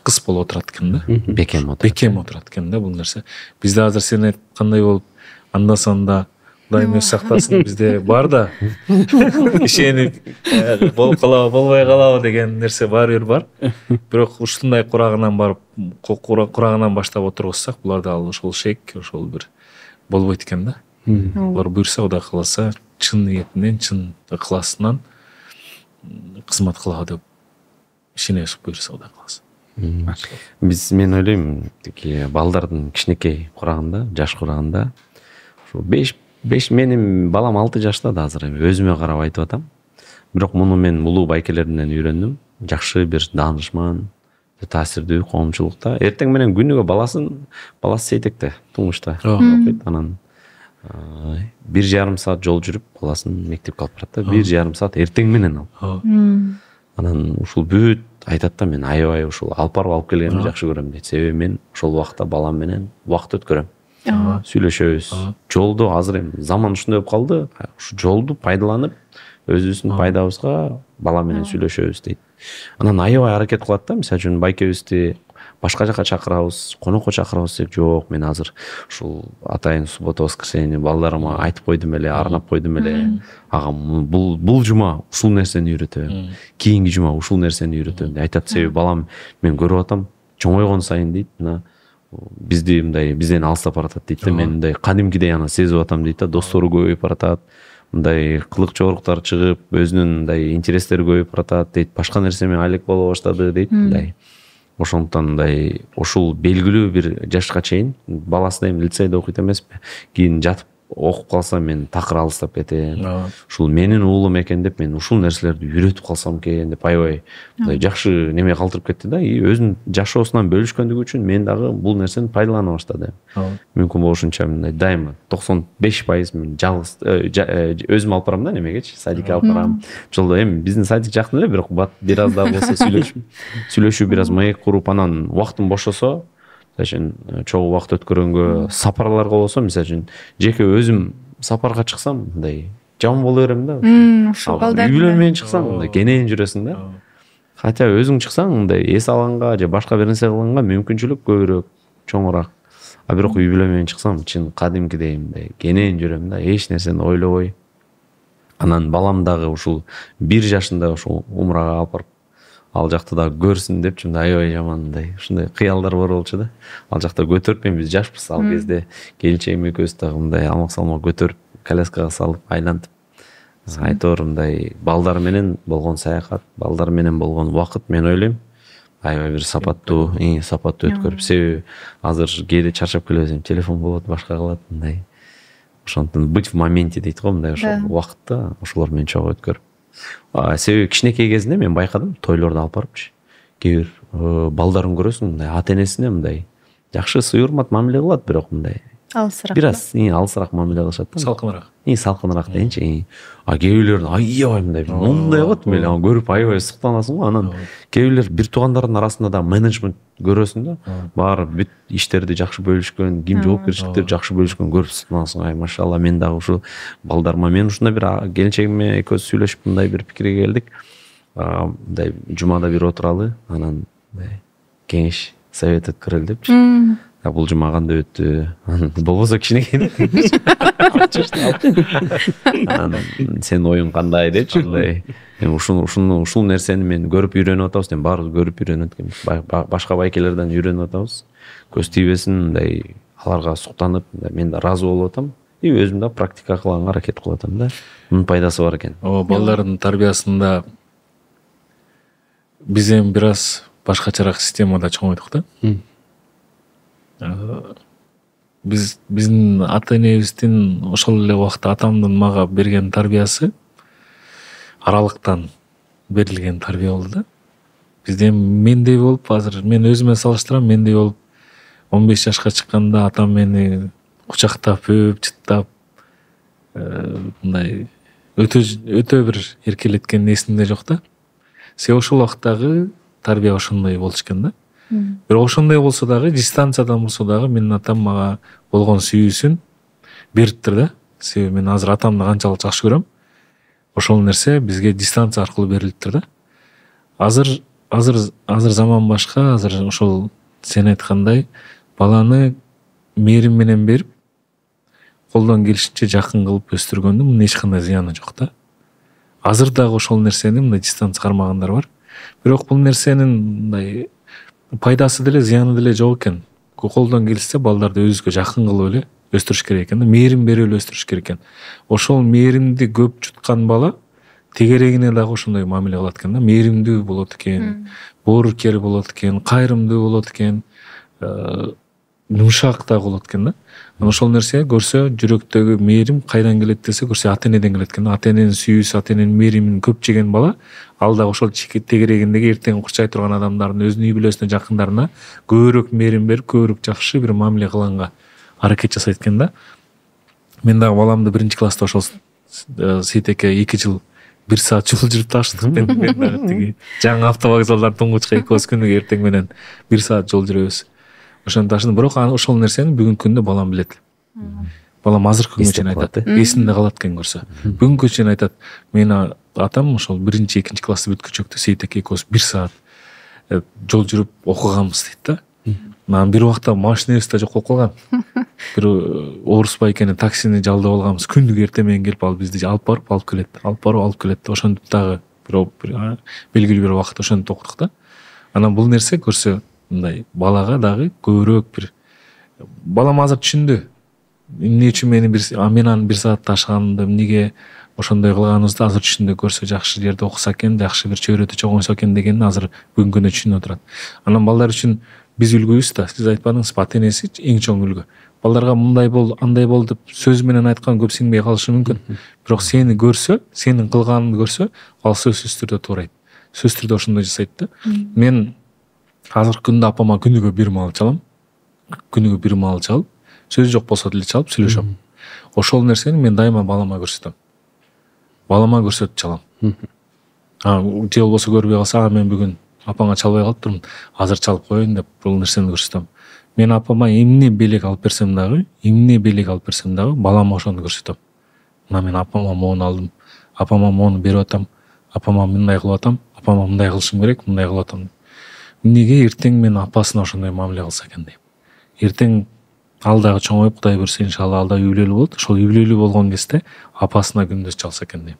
кыс болуп отурат экен да. Бекем отурат экен да бул нерсе. Бизде азыр сен айткандай болуп, анда санда Кудайым өзү сактасын, бизде бар да. Ишенип болуп калабы, болбой калабы деген нерсе баары бир бар. Бирок ушундай курагынан барып, курагынан баштап отургузсак, буларда ал ошол шек, ошол бир болбойт экен да. Булар буйрса, Кудай кааласа, чын ниетинен, чын ыкыласынан кызмат кылабы деп ишенебиз, буйрса, Кудай кааласа. Мен ойлойм, тиги балдардын кичинекей курагында, жаш курагында, ушу 5 менин балам 6 жашта да азыр, өзүмө карап айтып атам. Бирок муну мен улуу байкелерден үйрөндүм. Жакшы бир даанышман, таасирдүү коомчулукта. Эртең менен күнүгө баласы сейтекте, тумушта окуйт. Анан 1,5 саат жол жүрүп, баласын мектепке алып барат да. 1,5 саат эртең менен алып. Анан ушул бүт айтат да, мен аябай ушул алып келгенди жакшы көрөм дейт. Себеби мен ошол убакта балам менен убакыт өткөрөм. Сүйлөшөбүз. Жолду азыр эми заман ушундай болуп калды. Ушу жолду пайдаланып, өзүбүздүн пайдабызга бала менен сүйлөшөбүз дейт. Анан аябай аракет кылат да, мисалы үчүн байкебизди башка жака чакырабыз, конокко чакырабыз деп, жок, мен азыр ушул атайын суббота воскресенье балдарыма айтып койдум эле, арнап койдум эле. Агам бул жума ушул нерсени үйрөтөм. Кийинки жума ушул нерсени үйрөтөм деп айтат. Себеби балам мен көрүп атам, чоңойгон сайын дейт, мына бизди мындай бизден алыстап баратат дейт да. Мен мындай кадимкидей аны сезип атам дейт да. Достору көбөйүп баратат. Мындай кылык чогуруктар чыгып, өзүнүн мындай интерестери көбөйүп баратат дейт. Башка нерсе менен алек боло баштады дейт. Мындай ошондуктан мындай ушул белгилүү бир жашка чейин баласы да эми лицейде окуйт эмеспи. Кийин жатып окуп калса мен такыр алыстап кетем. Ушул менин уулум экен деп, мен ушул нерселерди үйрөтүп калсам экен деп аябай мындай жакшы неме калтырып кетти да. И өзүнүн жашоосунан бөлүшкөндүгү үчүн мен дагы бул нерсени пайдалана баштадым. Мүмкүн болушунча мындай дайыма 95% мен жалгыз өзүм алып барам да немегечи, садикке алып барам. Жолдо эми биздин садик жакын эле, бирок бир аз да болсо сүйлөшүп бир аз маек куруп, анан убактым бошосо, мисалы чогуу убакыт өткөргөнгө, сапарларга болсо, мисалы үчүн жеке өзүм сапарга чыксам, мындай жаман боло берем да. Ошол балдар Үй бүлө менен чыксаң мындай кенен жүрөсүң да. Хотя өзүң чыксаң мындай эс алганга же башка бир нерсе кылганга мүмкүнчүлүк көбүрөөк, чоңураак. А бирок үй бүлө менен чыксам чын кадимкидей мындай кенен жүрөм да, эч нерсени ойлобой. Анан балам дагы ушул 1 жашында ушул умрага алып барып ал жакты да көрсүн депчи, мындай аябай жаман мындай ушундай кыялдар бар болчу да. Ал жакта көтөрүп биз жашпыз ал кезде, келинчегим экөөбүз дагы мындай алмак көтөрүп коляскага салып айлантып айтор мындай балдар менен болгон саякат, балдар менен болгон убакыт мен ойлойм аябай бир сапаттуу өткөрүп. Себеби азыр кээде чарчап келебиз, телефон болот, башка кылат мындай. Ошондон быть в моменте дейт го, мындай ошол убакытта ошолор менен чогуу өткөрүп. Себеби кичинекей кезинде мен байкадым, тойлорду алып барыпчы. Кээ бир балдарын көрөсүң, мындай ата-энесине мындай жакшы сый урмат мамиле кылат, бирок мындай алысыраак. Бир аз алысыраак мамиле кылышат да. Салкыныраак. Салкыныраак дейинчи. Кээ бирлер аябай мындай кылат мели, аны көрүп аябай суктанасың го. Анан кээ бирлер бир туугандардын арасында да менеджмент көрөсүң да. Баары бүт иштерди жакшы бөлүшкөн, ким жоопкерчиликтерди жакшы бөлүшкөн көрүп суктанасың. Ай машалла, мен дагы ушул балдарыма, мен ушундай бир келинчегиме экөөбүз сүйлөшүп мындай бир пикирге келдик. Мындай жумада бир отуралы, анан мындай кеңеш совет өткөрөлү депчи. Бул жума кандай өттү? Болбосо кичинекей. Сенин оюң кандай депчи, мындай. Ушул нерсени мен көрүп үйрөнүп атабыз, баарыбыз көрүп үйрөнүп атканбыз. Башка байкелерден үйрөнүп атабыз. Көз тийбесин, мындай аларга суктанып, мен да ыраазы болуп атам. И өзүм да практика кылганга аракет кылып атам да. Мунун пайдасы бар экен. Балдардын тарбиясында биз эми бир аз башкачараак системада чоңойдук да. Биздин ата-энебиздин ошол эле убакта атамдын мага берген тарбиясы аралыктан берилген тарбия болду да. Бизде мендей болуп, азыр мен өзүмө салыштырам, мендей болуп 15 жашка чыкканда атам мени кучактап, өп, чыттап, мындай өтө бир эркелеткен эсимде жок да. Себеби ошол убактагы тарбия ошондой болчу экен да. Бирок ошондой болсо дагы, дистанциядан болсо дагы менин атам мага болгон сүйүүсүн бериптир да. Себеби мен азыр атамды канчалык жакшы көрөм, ошол нерсе бизге дистанция аркылуу берилиптир да. Азыр заман башка, азыр ошол сен айткандай баланы мээрим менен берип, колдон келишинче жакын кылып өстүргөндүн мунун эч кандай зыяны жок да. Азыр дагы ошол нерсени мындай дистанция кармагандар бар. Бирок бул нерсенин мындай пайдасы деле, зыяны деле жок экен. Колдон келсе балдарды өзүбүзгө жакын кылып эле өстүрүш керек экен да, мээрим берип эле өстүрүш керек экен. Ошол мээримди көп жуткан бала тегерегине дагы ошондой мамиле кылат экен да. Мээримдүү болот экен, боорукер болот экен, кайрымдуу болот экен, нумшак да болот экен да. Ошол нерсе көрсө, жүрөктөгү мээрим кайдан келет десе, көрсө ата-энеден келет экен. Ата-эненин сүйүүсү, ата-эненин мээримин көп жеген бала, ал да ошол тегерегиндеги эртең курчай турган адамдардын өзүнүн үй бүлөсүнө, жакындарына көбүрөөк мээрим берип, көбүрөөк жакшы бир мамиле кылганга аракет жасайт экен да. Мен дагы баламды 1-класста ошол Сейтеке 2 жыл 1 саат жол жүрүп таштык. Мен дагы тиги жаңы автовокзалдар туңгучка экөөбүз күнүгө эртең менен 1 саат жол жүрөбүз. Ошону таштым. Бирок ошол нерсени бүгүнкү күндө балам билет. Балам азыркы күнгө чейин айтат. Эсинде калат экен көрсө. Бүгүнкү чейин айтат. Мен атам ошол 1-2 классты бүткүчөктө Сейтеке экөөбүз 1 саат жол жүрүп окуганбыз дейт да. Анан бир убакта машинебиз да жок болуп калган. Бир орус байкени таксини жалдап алганбыз. Күндүгө эртең менен келип алып бизди алып барып алып келет. Ошентип дагы бир белгилүү бир убакыт ошентип окудук да. Анан бул нерсе көрсө мындай балага дагы көбүрөөк бир балам азыр түшүндү. Эмне үчүн мен аны 1 саат ташыганымды, эмнеге ошондой кылганыбызды азыр түшүндү. Көрсө жакшы жерде окуса экен, жакшы бир чөйрөдө чоңойсо экен дегенин азыр бүгүнкү күндө түшүнүп отурат. Анан балдар үчүн биз үлгүбүз да. Сиз айтпадыңызбы, ата-энеси эң чоң үлгү. Балдарга мындай бол, андай бол деп сөз менен айткан көп сиңбей калышы мүмкүн. Бирок сени көрсө, сенин кылганыңды көрсө, ал сөзсүз түрдө туурайт. Сөзсүз түрдө ошондой жасайт да. Мен азыркы күндө апама күнүгө 1 маал чалам. Күнүгө 1 маал чалып, сөз жок болсо деле чалып сүйлөшөм. Ошол нерсени мен дайыма балама көрсөтөм. Балама көрсөтүп чалам. Же болбосо көрбөй калса, мен бүгүн апаңа чалбай калыптырмын, азыр чалып коеюн деп бул нерсени көрсөтөм. Мен апама эмне белек алып берсем дагы, балама ошону көрсөтөм. мына мен апама моуну алдым, апама моуну берип атам, апама мындай кылып атам, апама мындай кылышым керек, мындай кылып атам. Эмнеге эртең мен апасына ошондой мамиле кылса экен дейм. Эртең ал дагы чоңоюп, Кудай буйрса иншалла ал да үй бүлөлүү болот. Ошол үй бүлөлүү болгон кезде апасына күндөз чалса экен дейм.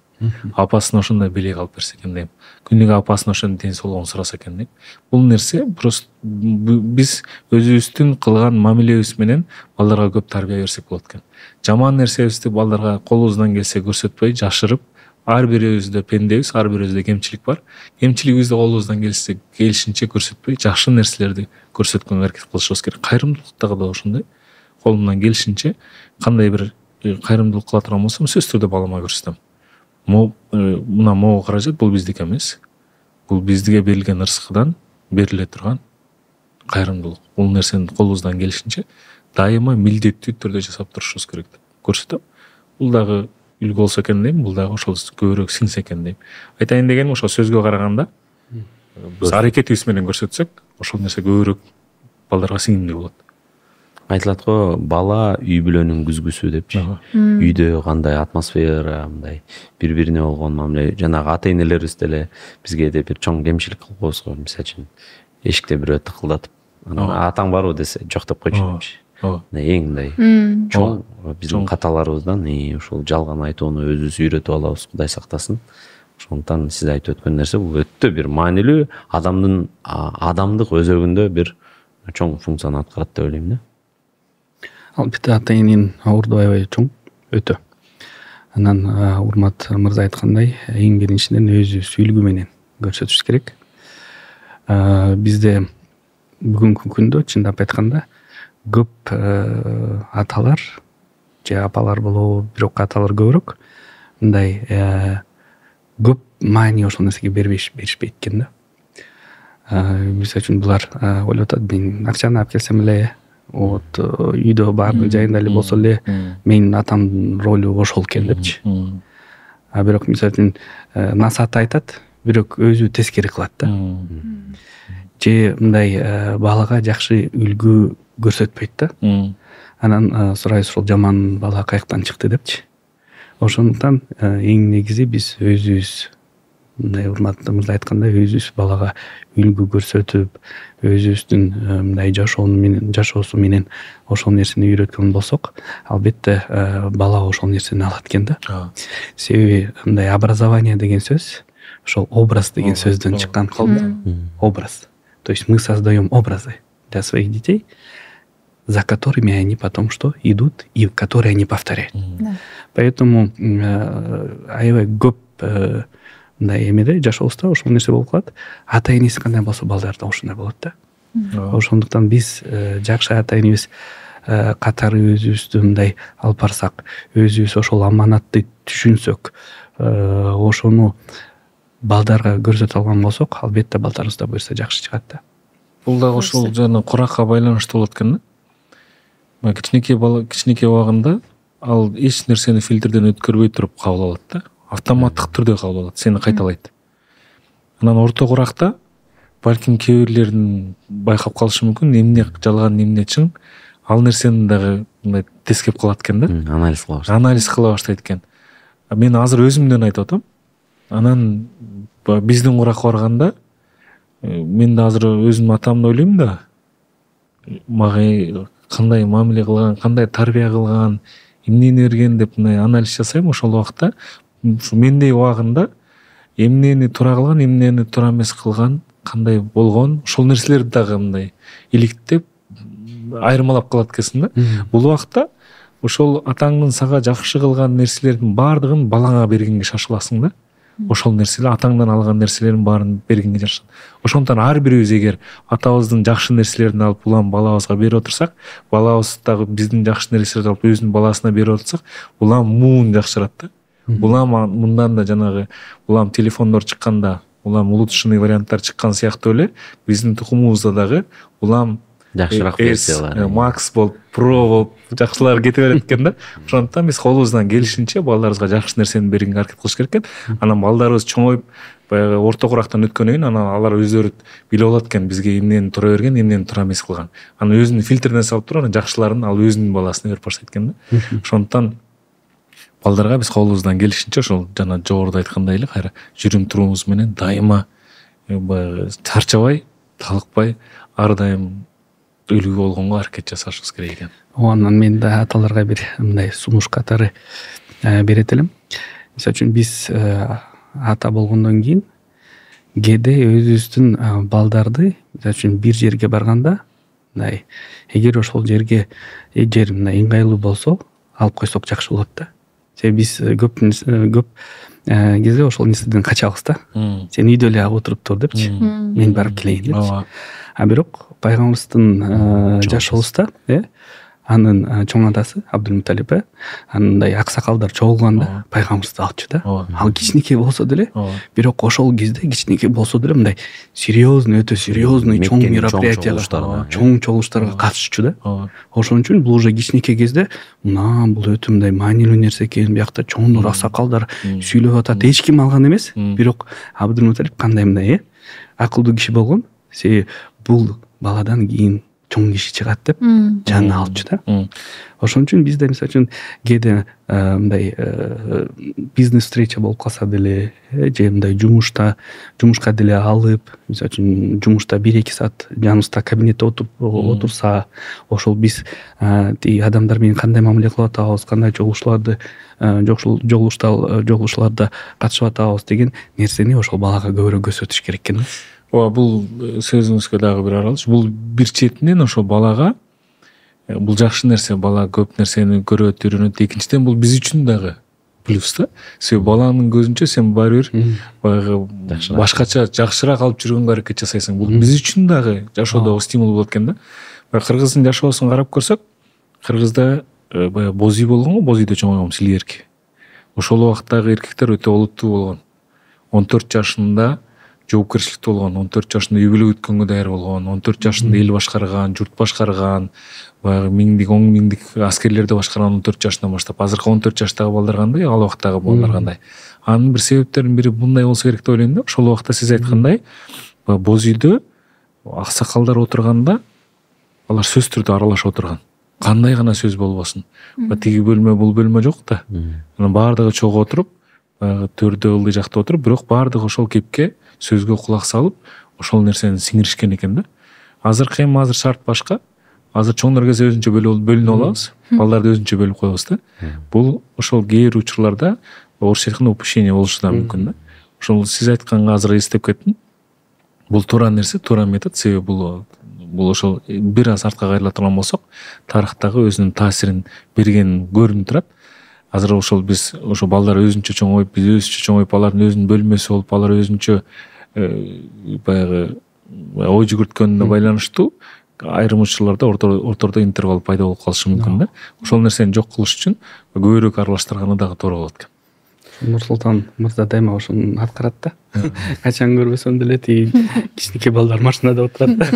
Апасына ошондой бийлик алып берсе экен дейм. Күнүгө апасына ошонун ден соолугун сураса экен дейм. Бул нерсе просто биз өзүбүздүн кылган мамилебиз менен балдарга көп тарбия берсек болот экен. Жаман нерсебизди балдарга колубуздан келсе көрсөтпөй, жашырып, ар бирибизде пендебиз, ар бирибизде кемчилик бар. Кемчилигибизди колубуздан келишинче көрсөтпөй, жакшы нерселерди көрсөткөнгө аракет кылышыбыз керек. Кайрымдуулуктагы да ошондой. Колумдан келишинче кандай бир кайрымдуулук кыла турган болсом, сөзсүз түрдө балама көрсөтөм. Мына могу каражат бул биздики эмес. Бул бизге берилген ырыскыдан бериле турган кайрымдуулук. Бул нерсени колубуздан келишинче дайыма милдеттүү түрдө жасап турушубуз керек деп көрсөтөм. Бул дагы үлгү болсо экен дейм, бул дагы ошол көбүрөөк сиңсе экен дейм. Айтайын дегеним ошол сөзгө караганда биз аракетибиз менен көрсөтсөк, ошол нерсе көбүрөөк балдарга сиңимдүү болот. Айтылат го, бала үй бүлөнүн күзгүсү депчи. Үйдө кандай атмосфера, мындай бири-бирине болгон мамиле, жанагы ата энелерибиз деле бизге де бир чоң кемчилик кылып коебуз го. Мисалы үчүн эшикте бирөө тыкылдатып, атаң барбы десе, жок деп койчу депчи. Эң мындай чоң биздин каталарыбыздан ушул жалган айтууну өзүбүз үйрөтүп алабыз, Кудай сактасын. Ошондуктан сиз айтып өткөн нерсе бул өтө бир маанилүү, адамдык өзөгүндө бир чоң функцияны аткарат деп ойлойм да. Албетте ата эненин орду аябай чоң, өтө. Анан Урмат мырза айткандай, эң биринчиден өзүбүз үлгү менен көрсөтүш керек. Бизде бүгүнкү күндө чындап айтканда көп аталар же апалар болобу, бирок аталар көбүрөөк мындай көп маани ошол нерсеге беришпейт экен да. Мисалы үчүн булар ойлоп атат, мен акчаны алып келсем эле, вот үйдө баардык жайында эле болсо эле менин атамдын ролу ошол экен депчи. Бирок мисалы үчүн насаат айтат, бирок өзү тескери кылат да. Же мындай балага жакшы үлгү көрсөтпөйт да. Анан сурайбыз, ушул жаман бала каяктан чыкты депчи. Ошондуктан эң негизи биз өзүбүз, мындай Урмат мырза айткандай, өзүбүз балага үлгү көрсөтүп, өзүбүздүн мындай жашоосу менен ошол нерсени үйрөткөн болсок, албетте бала ошол нерсени алат экен да. Себеби мындай образование деген сөз ошол образ деген сөздөн чыккан калды. Образ. То есть мы создаем образы для своих детей, за которыми они потом что? Идут, и которые они повторяют. Поэтому аябай көп мындай эмеде жашообузда ошол нерсе болуп калат. Ата энеси кандай болсо, балдар да ошондой болот да. Ошондуктан биз жакшы ата энебиз катары өзүбүздү мындай алып барсак, өзүбүз ошол аманатты түшүнсөк, ошону балдарга көрсөтө алган болсок, албетте балдарыбыз да буюрса жакшы чыгат да. Бул дагы ошол жана куракка байланыштуу болот экен да. Кичинекей бала кичинекей убагында ал эч нерсени фильтрден өткөрбөй туруп кабыл алат да. Автоматтык түрдө кабыл алат, сени кайталайт. Анан орто куракта балким кээ бирлерин байкап калышы мүмкүн, эмне жалган, эмне чын, ал нерсени дагы мындай тескеп калат экен да. Анализ кыла баштайт экен. Мен азыр өзүмдөн айтып атам. Анан биздин куракка барганда мен да азыр өзүмдүн атамды ойлойм да. Мага кандай мамиле кылган, кандай тарбия кылган, эмнени берген деп мындай анализ жасайм. Ошол убакта мендей убагында эмнени туура кылган, эмнени туура эмес кылган, кандай болгон, ошол нерселерди дагы мындай иликтеп айырмалап калат экенсиң да. Бул убакта ошол атаңдын сага жакшы кылган нерселердин баардыгын балаңа бергенге шашыласың да. Ошол нерселер, атаңдан алган нерселердин баарын бергенге жашан. Ошондуктан ар бирибиз эгер атабыздын жакшы нерселерин алып улам балабызга берип отурсак, балабыз дагы биздин жакшы нерселерди алып өзүнүн баласына берип отурсак, улам муун жакшырат да. Улам мындан да жанагы улам телефондор чыкканда, улам улутушный варианттар чыккан сыяктуу эле биздин тукумубузда дагы улам жакшыраак версиялар, Макс болуп, Про болуп жакшылар кете берет экен да. Ошондуктан биз колубуздан келишинче балдарыбызга жакшы нерсени бергенге аракет кылыш керек экен. Анан балдарыбыз чоңоюп, баягы орто курактан өткөндөн кийин анан алар өздөрү билип алат экен бизге эмнени туура берген, эмнени туура эмес кылган. Анан өзүнүн фильтрден салып туруп, анан жакшыларын ал өзүнүн баласына берип баштайт экен да. Ошондуктан балдарга биз колубуздан келишинче ошол жана жогоруда айткандай эле кайра жүрүм туруубуз менен дайыма баягы чарчабай, талыкпай ар дайым үлгү болгонго аракет жасашыбыз керек экен. Анан мен да аталарга бир мындай сунуш катары берет элем. Мисалы үчүн биз ата болгондон кийин кээде өзүбүздүн балдарды мисалы үчүн бир жерге барганда мындай эгер ошол жерге жер мындай ыңгайлуу болсо алып койсок жакшы болот да. Себеби биз көп кезде ошол нерседен качабыз да. Сен үйдө эле отуруп тур депчи. Мен барып келейин депчи. А бирок пайгамбарыбыздын жашоосунда анын чоң атасы Абдулмуталип андай аксакалдар чогулганда пайгамбарыбызды алчу да. Ал кичинекей болсо деле, бирок ошол кезде кичинекей болсо деле мындай серьезный, өтө серьезный чоң мероприятияга, чоң чогулуштарга катышчу да. Ошон үчүн бул уже кичинекей кезде бул өтө мындай маанилүү нерсе экен, биякта чоңдор аксакалдар сүйлөп атат. Эч ким алган эмес, бирок Абдулмуталип кандай мындай акылдуу киши болгон. Себеби бул баладан кийин чоң киши чыгат деп жанына алчу да. Ошон үчүн бизде мисалы үчүн кээде мындай бизнес встреча болуп калса деле же мындай жумушка деле алып, мисалы үчүн жумушта 1-2 саат жаныбызда кабинетте отурса, ошол биз тиги адамдар менен кандай мамиле кылып атабыз, кандай чогулуштарда катышып атабыз деген нерсени ошол балага көбүрөөк көрсөтүш керек экен. Бул сөзүңүзгө дагы бир аралаш. Бул бир четинен ошо балага бул жакшы нерсе, бала көп нерсени көрөт, үйрөнөт. Экинчиден бул биз үчүн дагы плюс да. Себеби баланын көзүнчө сен баары бир баягы башкача жакшыраак алып жүргөнгө аракет жасайсың. Бул биз үчүн дагы жашоодогу стимул болот экен да. Кыргыздын жашоосун карап көрсөк, Кыргызда баягы боз үй болгонго, боз үйдө чоңойгон силер эркек. Ошол убактагы эркектер өтө олуттуу болгон. 14 жашында жоопкерчиликтүү болгон, 14 жашында үй бүлө өткөнгө даяр болгон, 14 жашында эл башкарган, журт башкарган, баягы 1000 миңдик аскерлерди башкарган 14 жашынан баштап, азыркы 14 жаштагы балдар кандай, ал убактагы балдар кандай. Анын бир себептеринин бири мындай болсо керек деп ойлойм да. Ошол убакта сиз айткандай, боз үйдө аксакалдар отурганда алар сөз түрдө аралашып отурган. Кандай гана сөз болбосун. Тиги бөлмө, бул бөлмө жок да. Анан баардыгы чогуу отуруп, төрдө ылдый жакта отуруп, бирок баардыгы ошол кепке сөзгө кулак салып, ошол нерсени сиңиришкен экен да. Азыр шарт башка. Азыр чоңдор кезде өзүнчө бөлүнүп алабыз, балдарды өзүнчө бөлүп коебуз да. Бул ошол кээ бир учурларда орусча айтканда упущение болушу да мүмкүн да. Ошол сиз айтканга азыр эстеп кеттим. Бул туура нерсе, туура метод. Себеби бул ошол бир аз артка кайрыла турган болсок, тарыхтагы өзүнүн таасирин бергени көрүнүп турат. Азыр ошол биз ошо балдар өзүнчө чоңоюп, биз өзүнчө чоңоюп, алардын өзүнүн бөлмөсү болуп, алар өзүнчө баягы ой жүгүрткөнүнө байланыштуу айрым учурларда ортордо интервал пайда болуп калышы мүмкүн да. Ошол нерсени жок кылыш үчүн көбүрөөк аралаштырганы дагы туура болот экен. Нурсултан мырза дайыма ошону аткарат да. Качан көрбөсөм деле тиги кичинекей балдар машинада отурат да.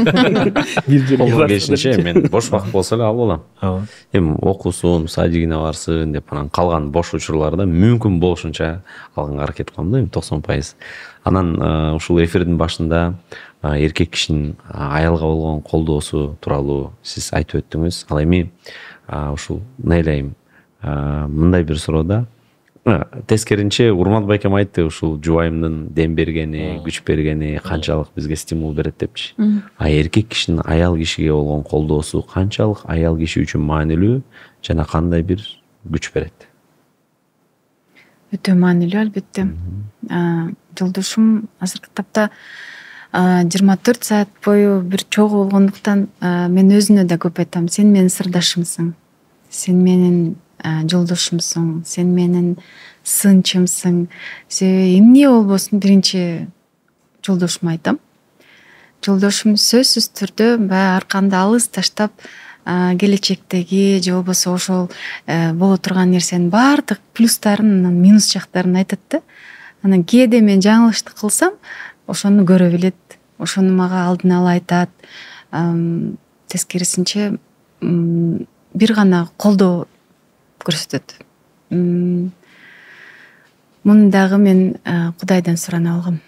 Келишинче мен бош убакыт болсо эле алып алам. Эми окусун, садигине барсын деп анан калган бош учурларда мүмкүн болушунча алганга аракет кылам да, 90%. Анан ушул эфирдин башында эркек кишинин аялга болгон колдоосу тууралуу сиз айтып өттүңүз. Ал эми ушул нейлейм мындай бир суроо тескеринче Урмат байкем айтты, ушул жубайымдын дем бергени, күч бергени канчалык бизге стимул берет депчи. Эркек кишинин аял кишиге болгон колдоосу канчалык аял киши үчүн маанилүү жана кандай бир күч берет? Өтө маанилүү албетте. Жолдошум азыркы тапта 24 саат бою бир чогуу болгондуктан мен өзүнө да көп айтам. Сен менин сырдашымсың. Сен менин жолдошумсуң, сен менин сынчымсың. Себеби эмне болбосун биринчи жолдошума айтам. Жолдошум сөзсүз түрдө баягы аркамды алыс таштап келечектеги же болбосо ошол боло турган нерсенин баардык плюстарын, минус жактарын айтат да. Анан кээде мен жаңылыштык кылсам, ошону көрө билет, ошону мага алдын ала айтат. Тескерисинче бир гана колдоо көрсөтөт. Муну дагы мен Кудайдан сурана алгам.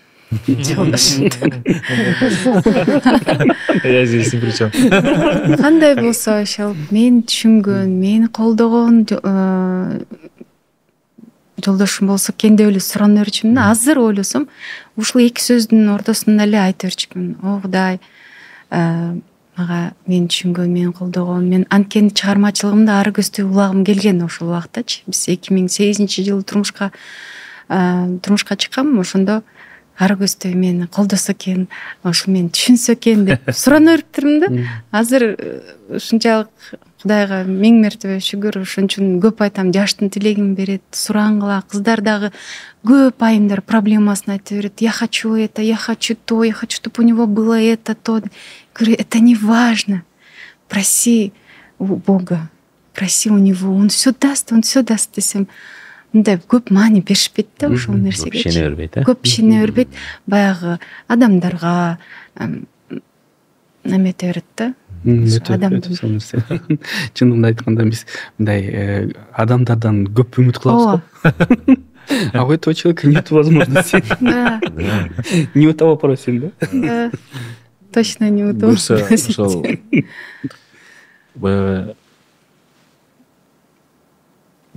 Кандай болсо ошол мени түшүнгөн, мени колдогон жолдошум болсо экен деп эле сурана берчүмүн да. Азыр ойлосом ушул эки сөздүн ортосунда эле айта берчүмүн. О Кудай, мага мени түшүнгөн, мени колдогон. Мен анткени чыгармачылыгымды ары көздөй улагым келген ошол убактачы. Биз 2008-жылы турмушка чыккам. Ошондо ары көздөй мени колдосо экен, ошо мени түшүнсө экен деп сурана бериптирмин да. Азыр ушунчалык Кудайга миң мертебе шүгүр, ошон үчүн көп айтам, жаштын тилегин берет, сураңгыла. Кыздар дагы көп айымдар проблемасын айтып берет. Я хочу это, я хочу то, я хочу, чтобы у него было это, то. Говорю, это не важно. Проси у Бога, проси у него, он все даст десем. Мындай көп маани беришпейт да ошол нерсеге. Көп ишене бербейт, Көп ишене бербейт. Баягы адамдарга эмете берет да. Чынында айтканда биз мындай адамдардан көп үмүт кылабыз го. А у этого человека нет возможности. Не у того просим, да? Точно не у того просим. Баягы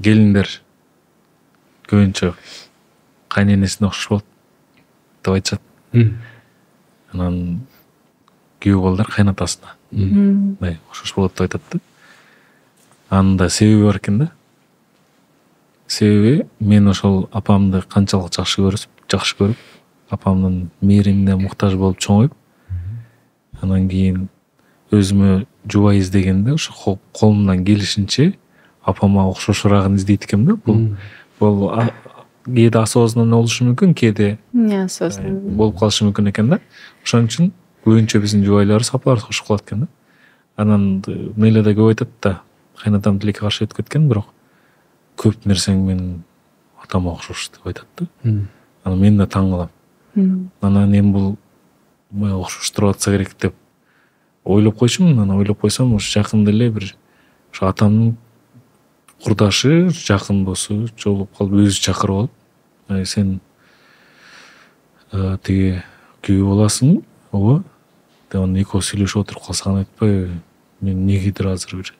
келиндер көбүнчө кайненесине окшош болот деп айтышат. Анан күйөө балдар кайнатасына мындай окшош болот деп айтат да. Анын да себеби бар экен да. Себеби мен ошол апамды канчалык жакшы көрүп, апамдын мээримине муктаж болуп чоңоюп, анан кийин өзүмө жубай издегенде ошо колумдан келишинче апама окшошурагын издейт экенмин да. Бул кээде осознанно болушу мүмкүн, кээде неосознанно болуп калышы мүмкүн экен да. Ошон үчүн көбүнчө биздин жубайларыбыз апаларыбыз окшоп калат экен да. Анан мейли да көп айтат да, кайнатам тилекке каршы өтүп кеткен, бирок көп нерсең менин атама окшош деп айтат да. Анан мен да таң калам. Анан эми бул окшоштуруп атса керек деп ойлоп койчумун. Анан ойлоп койсом, ушу жакында эле бир ушу атамдын курдашы, жакын досу жолугуп калып өзү чакырып алып, сен тиги күйөө боласың, ооба деп анан экөө сүйлөшүп отуруп калсак, анан айтпайбы, мен негедир азыр бир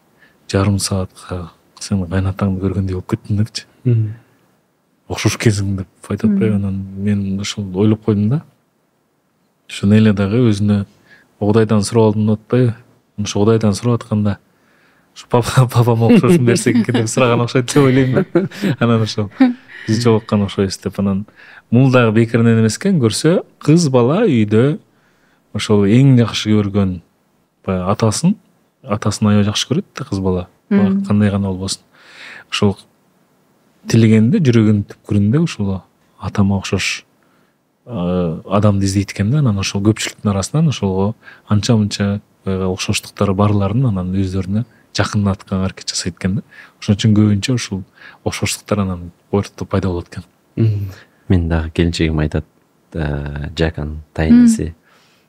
жарым саатка сен кайнатаңды көргөндөй болуп кеттим депчи. Окшош экенсиң деп айтып атпайбы. Анан мен ошол ойлоп койдум да. Ошону эле дагы өзүнө Кудайдан сурап алдым деп атпайбы. Ошо Кудайдан сурап атканда ушу папама окшошун берсек экен деп сураган окшойт деп ойлойм да. Анан ошол биз жолуккан окшойбуз деп. Анан бул дагы бекеринен эмес экен. Көрсө кыз бала үйдө ошол эң жакшы көргөн атасын аябай жакшы көрөт да кыз бала. Кандай гана болбосун. Ошол тилегенде жүрөгүнүн түпкүрүндө ушул атама окшош адамды издейт экен да. Анан ошол көпчүлүктүн арасынан ошолго анча мынча окшоштуктары барларын анан өздөрүнө жакындатканга аракет жасайт экен да. Ошон үчүн көбүнчө ушул окшоштуктар анан ортто пайда болот экен. Мен дагы келинчегим айтат, жакын тайнысы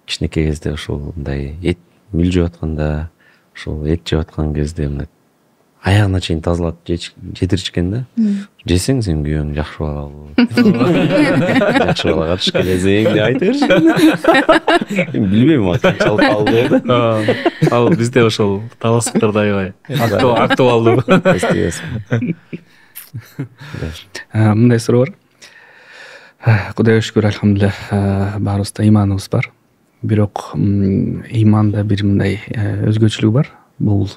кичинекей кезде ушул мындай эт мүлжүп атканда, ушул эт жеп аткан кезде мына аягына чейин тазалап жетиришкен да. Жесең сен күйөөң жакшы бала болот. Жакшы балага туш келесең деп айтып беришкен. Мен билбейм канчалык калды да. Ал бизде ошол талаштыктар да аябай актуалдуу. Мындай суроо бар. Кудайга шүгүр, алхамдулилlah, баарыбызда ыйманыбыз бар. Бирок ыйманда бир мындай өзгөчөлүгү бар. Бул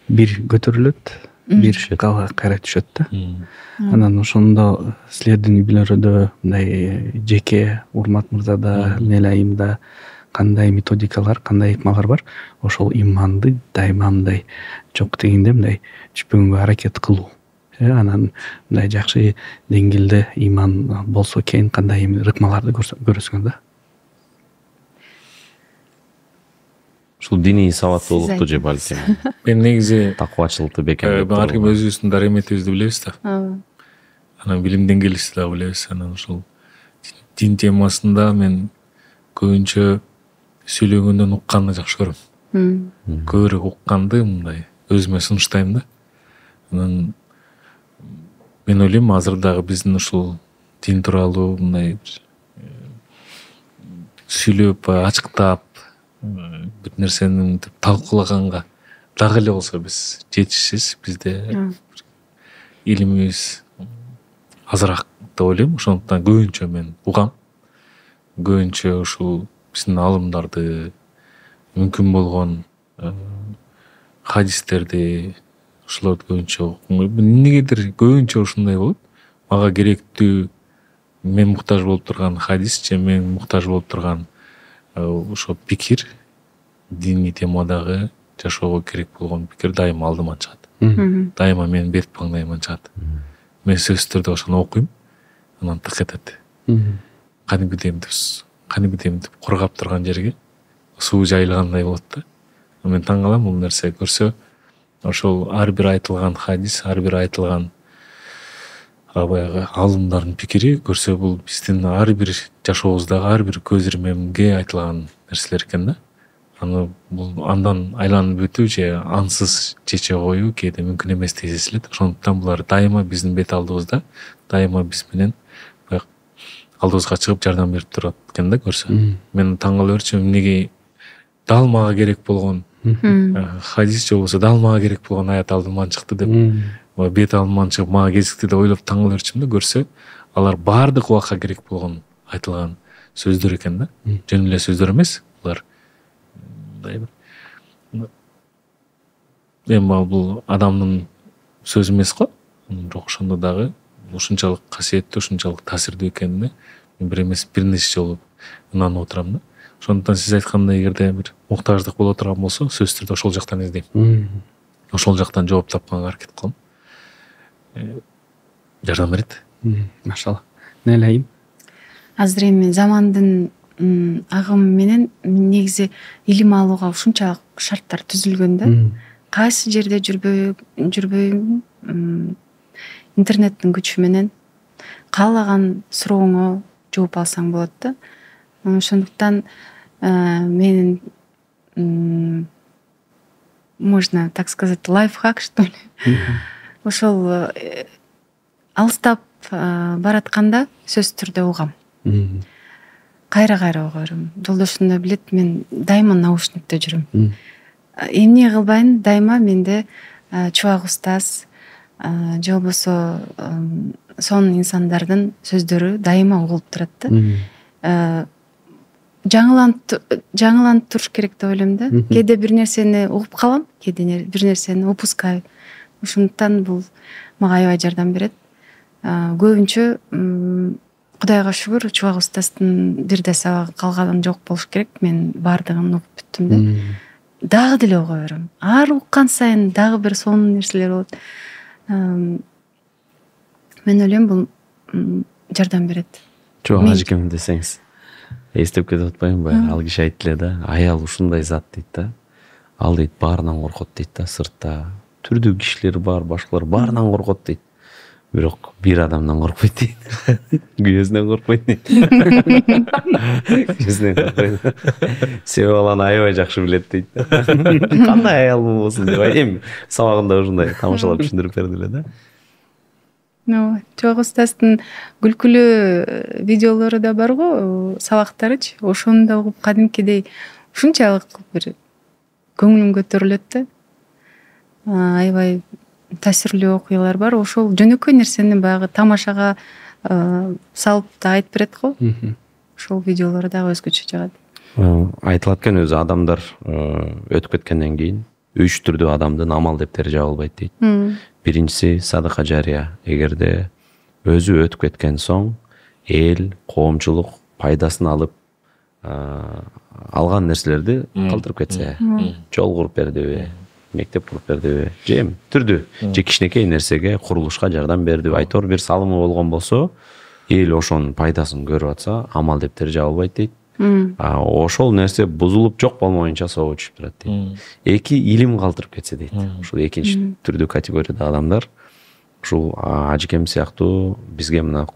бир көтөрүлөт, бир кайра түшөт да. Анан ошондо силердин үй-бүлөлөрдө мындай жеке Урмат мырзада, Нел айымда кандай методикалар, кандай ыкмалар бар? Ошол ыйманды дайыма мындай жок дегенде мындай түшпөгөнгө аракет кылуу. Анан мындай жакшы деңгээлде ыйман болсо экен, кандай ыкмаларды көрөсүңөр да? Ушул диний сабаттуулукту же балким Мен негизи такыбачылыкты бекем. Ар ким өзүбүздүн дареметибизди билебиз да. Анан билим деңгээлибизди да билебиз. Анан ушул дин темасында мен көбүнчө сүйлөгөндөн укканды жакшы көрөм. Көбүрөөк укканды мындай өзүмө сунуштайм да. Анан мен ойлойм, азыр дагы биздин ушул дин тууралуу мындай сүйлөп, ачыктап бир нерсени талкуулаганга дагы эле болсо биз жетишсиз. Бизде илимибиз азыраак деп ойлойм. Ошондуктан көбүнчө мен угам. Көбүнчө ушул биздин алымдарды, мүмкүн болгон хадистерди ошолорду көбүнчө эмнегедир көбүнчө ушундай болот. Мага керектүү мен муктаж болуп турган хадис же мен муктаж болуп турган ошо пикир, диний темадагы жашоого керек болгон пикир дайыма алдыма чыгат. Дайыма менин бет маңдайыма чыгат. Мен сөзсүз түрдө ошону окуйм, анан тык этет. Кадимгидей кургап турган жерге суу жайылгандай болот да. Мен таң калам бул нерсе көрсө, ошол ар бир айтылган хадис, ар бир айтылган баягы алымдардын пикири көрсө, бул биздин ар бир жашообуздагы ар бир көз ирмемге айтылган нерселер экен да. Аны бул андан айланып өтүү же ансыз чече коюу кээде мүмкүн эмес дей элет. Ошондуктан булар дайыма биздин бет алдыбызда, дайыма биз менен баягы алдыбызга чыгып жардам берип турат экен да көрсө. Мен таң кала берчүмүн, эмнеге дал мага керек болгон хадис же болбосо дал мага керек болгон аят алдыман чыкты деп, бет алдыман чыгып мага кезикти деп ойлоп таң кала берчүмүн да көрсө, алар баардык убакка керек болгон айтылган сөздөр экен да. Жөн эле сөздөр эмес, булар эми бул адамдын сөзү эмес го, бирок ошондо дагы ушунчалык касиеттүү, ушунчалык таасирдүү экенине мен бир эмес бир нече жолу ынанып отурам да. Ошондуктан сиз айткандай, эгерде бир муктаждык боло турган болсо, сөзсүз түрдө ошол жактан издейм. Ошол жактан жооп тапканга аракет кылам. Жардам берет. Машалла. Нелейим? Азыр эми замандын агымы менен негизи илим алууга ушунчалык шарттар түзүлгөн да. Кайсы жерде жүрбөйм, интернеттин күчү менен каалаган сурооңо жооп алсаң болот да. Ошондуктан менин, можно так сказать, лайфхак, что ли. Ошол алыстап баратканда сөзсүз түрдө угам. Кайра уга берем. Жолдошум да билет, мен дайыма наушникте жүрөм. Эмне кылбайын, дайыма менде чубак устаз же болбосо сонун инсандардын сөздөрү дайыма угулуп турат да. Жаңыланып туруш керек деп ойлойм да. Кээде бир нерсени угуп калам, кээде бир нерсени упускайм. Ошондуктан бул мага аябай жардам берет. Көбүнчө Кудайга шүгүр, чубак устаздын бир да сабагы калган жок болуш керек. Мен баардыгын угуп бүттүм да. Дагы деле уга берем. Ар уккан сайын дагы бир сонун нерселер болот. Мен ойлойм бул жардам берет. Чоң ажыкем десеңиз. Эстеп кетип атпайбы? Ал киши айтты эле да, аял ушундай зат дейт да. Ал дейт баарынан коркот дейт да, сыртта. Түрдүү кишилер бар, башкалар баарынан коркот дейт. Бирок бир адамдан коркпойт дейт. Күйөөсүнөн коркпойт дейт. Күйөөсүнөн коркпойт. Себеби ал аны аябай жакшы билет дейт. Кандай аял болбосун деп эми сабагында ушундай тамашалап түшүндүрүп берди эле да. Чубак устаздын күлкүлүү видеолору да бар го, сабактарычы. Ошону да угуп кадимкидей ушунчалык бир көңүлүм көтөрүлөт да. Аябай таасирлүү окуялар бар. Ошол жөнөкөй нерсени баягы тамашага салып да айтып берет го. Ошол видеолор дагы өзгөчө жагат. Айтылат экен, өзү адамдар өтүп кеткенден кийин үч түрдүү адамдын амал дептери жабылбайт дейт. Биринчиси садака жария. Эгерде өзү өтүп кеткен соң эл, коомчулук пайдасын алып алган нерселерди калтырып кетсе, жол куруп бердиби, мектеп куруп бердиби, же түрдүү же кичинекей нерсеге, курулушка жардам бердиби, айтор бир салымы болгон болсо, эл ошонун пайдасын көрүп атса, амал дептери жабылбайт дейт. Ошол нерсе бузулуп жок болмоюнча соо түшүп турат дейт. Эки, илим калтырып кетсе дейт. Ушул экинчи түрдүү категорияда адамдар ушул ажыкем сыяктуу бизге мына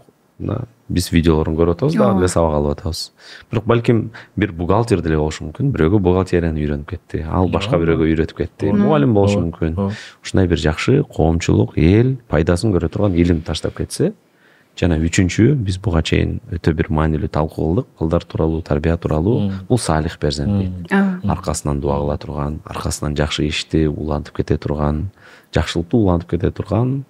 биз видеолорун көрүп атабыз, дагы деле сабак алып атабыз. Бирок балким бир бухгалтер деле болушу мүмкүн. Бирөөгө бухгалтерияны үйрөнүп кетти, ал башка бирөөгө үйрөтүп кетти. Мугалим болушу мүмкүн. Ушундай бир жакшы коомчулук, эл пайдасын көрө турган илим таштап кетсе, жана үчүнчү биз буга чейин өтө бир маанилүү талкуу кылдык балдар тууралуу, тарбия тууралуу. Бул салих перзент дейт. Аркасынан дуа кыла турган, аркасынан жакшы ишти улантып кете турган, жакшылыктуу улантып кете турган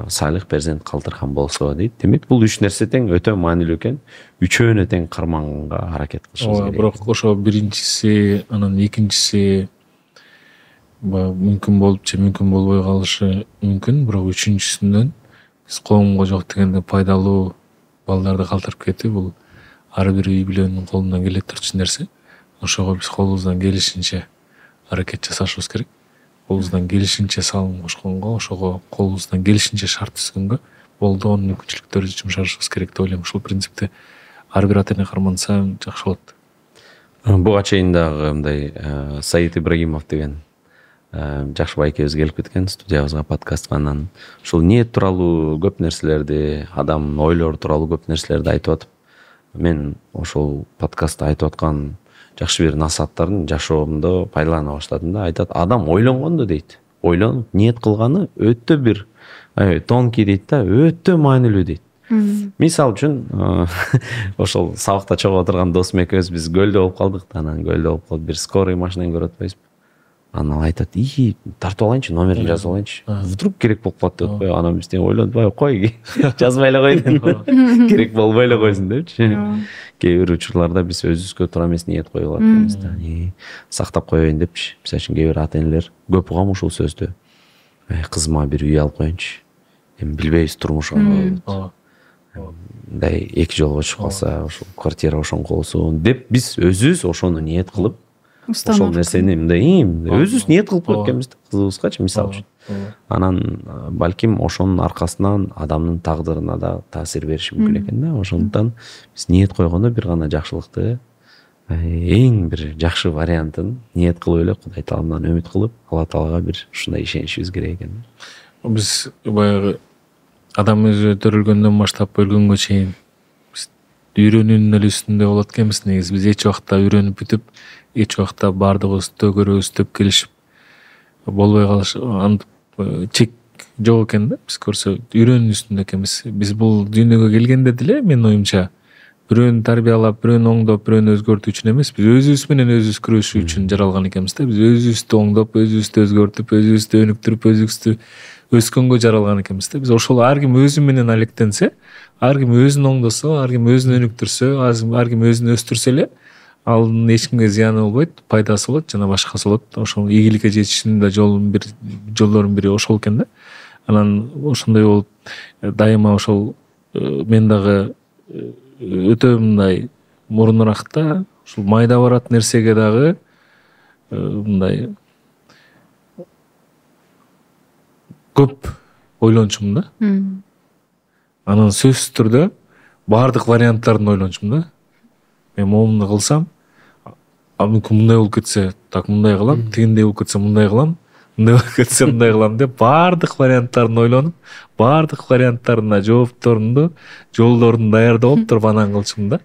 салих перзент калтырган болсо дейт. Демек бул үч нерсе тең өтө маанилүү экен. Үчөөнү тең карманганга аракет кылышыбыз керек. Бирок ошо биринчиси, анан экинчиси мүмкүн болуп же мүмкүн болбой калышы мүмкүн. Бирок үчүнчүсүнөн биз коомго жок дегенде пайдалуу балдарды калтырып кетүү бул ар бир үй бүлөнүн колунан келе турчу нерсе. Ошого биз колубуздан келишинче аракет жасашыбыз керек. Колубуздан келишинче салым кошконго, ошого колубуздан келишинче шарт түзгөнгө болду онун мүмкүнчүлүктөрү жумшашыбыз керек деп ойлойм. Ушул принципте ар бир ата эне карманса жакшы болот. Буга чейин дагы мындай Саид Ибрагимов деген жакшы байкебиз келип кеткен студиябызга, подкастка. Анан ушул ниет тууралуу көп нерселерди, адамдын ойлору тууралуу көп нерселерди айтып атып, мен ошол подкастта айтып аткан жакшы бир насааттарын жашоомдо пайдалана баштадым да. Айтат, адам ойлонгондо дейт, ойлонуп ниет кылганы өтө бир тонкий дейт да, өтө маанилүү дейт. Мисал үчүн ошол сабакта чогуу отурган досум экөөбүз биз көлдө болуп калдык да, анан көлдө болуп калып бир скорый машинаны көрүп атпайбызбы? Анан айтат, тартып алайынчы, номерин жазып алайынчы. Вдруг керек болуп калат деп атпайбы? Анан биз ойлонуп, кой, жазбай эле кой, керек болбой эле койсун депчи. Кээ бир учурларда биз өзүбүзгө туура эмес ниет коюп алат экенбиз да. Сактап коеюн депчи. Мисалы үчүн кээ бир ата энелер көп угам ушул сөздү. Кызыма бир үй алып коеюнчу. Эми билбейбиз турмушка мындай эки жолго чыгып калса, ошол квартира ошоңко болсун деп биз өзүбүз ошону ниет кылып, ошол нерсени мындай өзүбүз ниет кылып койгон экенбиз кызыбызгачы, мисалы үчүн. Анан балким ошонун аркасынан адамдын тагдырына да таасир бериши мүмкүн экен да. Ошондуктан биз ниет койгондо бир гана жакшылыкты, эң бир жакшы вариантын ниет кылып эле Кудай Тааладан үмүт кылып, Алла Таалага бир ушундай ишенишибиз керек экен. Биз баягы адам өзү төрөлгөндөн баштап өлгөнгө чейин биз үйрөнүүнүн эле үстүндө болот экенбиз. Негизи биз эч убакта үйрөнүп бүтүп, эч убакта баардыгыбыз төгөрөбүз төп келишип болбой калыш антип чек жок экен да. Биз көрсө үйрөнүүнүн үстүндө экенбиз. Биз бул дүйнөгө келгенде деле менин оюмча бирөөнү тарбиялап, бирөөнү оңдоп, бирөөнү өзгөртүү үчүн эмес, биз өзүбүз менен өзүбүз күрөшүү үчүн жаралган экенбиз да. Биз өзүбүздү оңдоп, өзүбүздү өзгөртүп, өзүбүздү өнүктүрүп, өзүбүздү өскөнгө жаралган экенбиз да. Биз ошол ар ким өзү менен алектенсе, ар ким өзүн оңдосо, ар ким өзүн өнүктүрсө, ар ким өзүн өстүрсө эле ал эч кимге зыяны болбойт, пайдасы болот жана башкасы болот. Ошол ийгиликке жетиштин да жолдорунун бири ошол экен да. Анан ошондой болуп дайыма ошол мен дагы өтө мындай мурунуракта ушул майда барат нерсеге дагы мындай көп ойлончумун да. Анан сөзсүз түрдө баардык варианттарын ойлончумун да. Мен моуну кылсам, мүмкүн мындай болуп кетсе, так мындай кылам, тигиндей болуп кетсе мындай кылам, мындай болуп кетсе мындай кылам деп баардык варианттарын ойлонуп, баардык варианттарына жоопторунду, жолдорун даярдап туруп анан кылчумун да.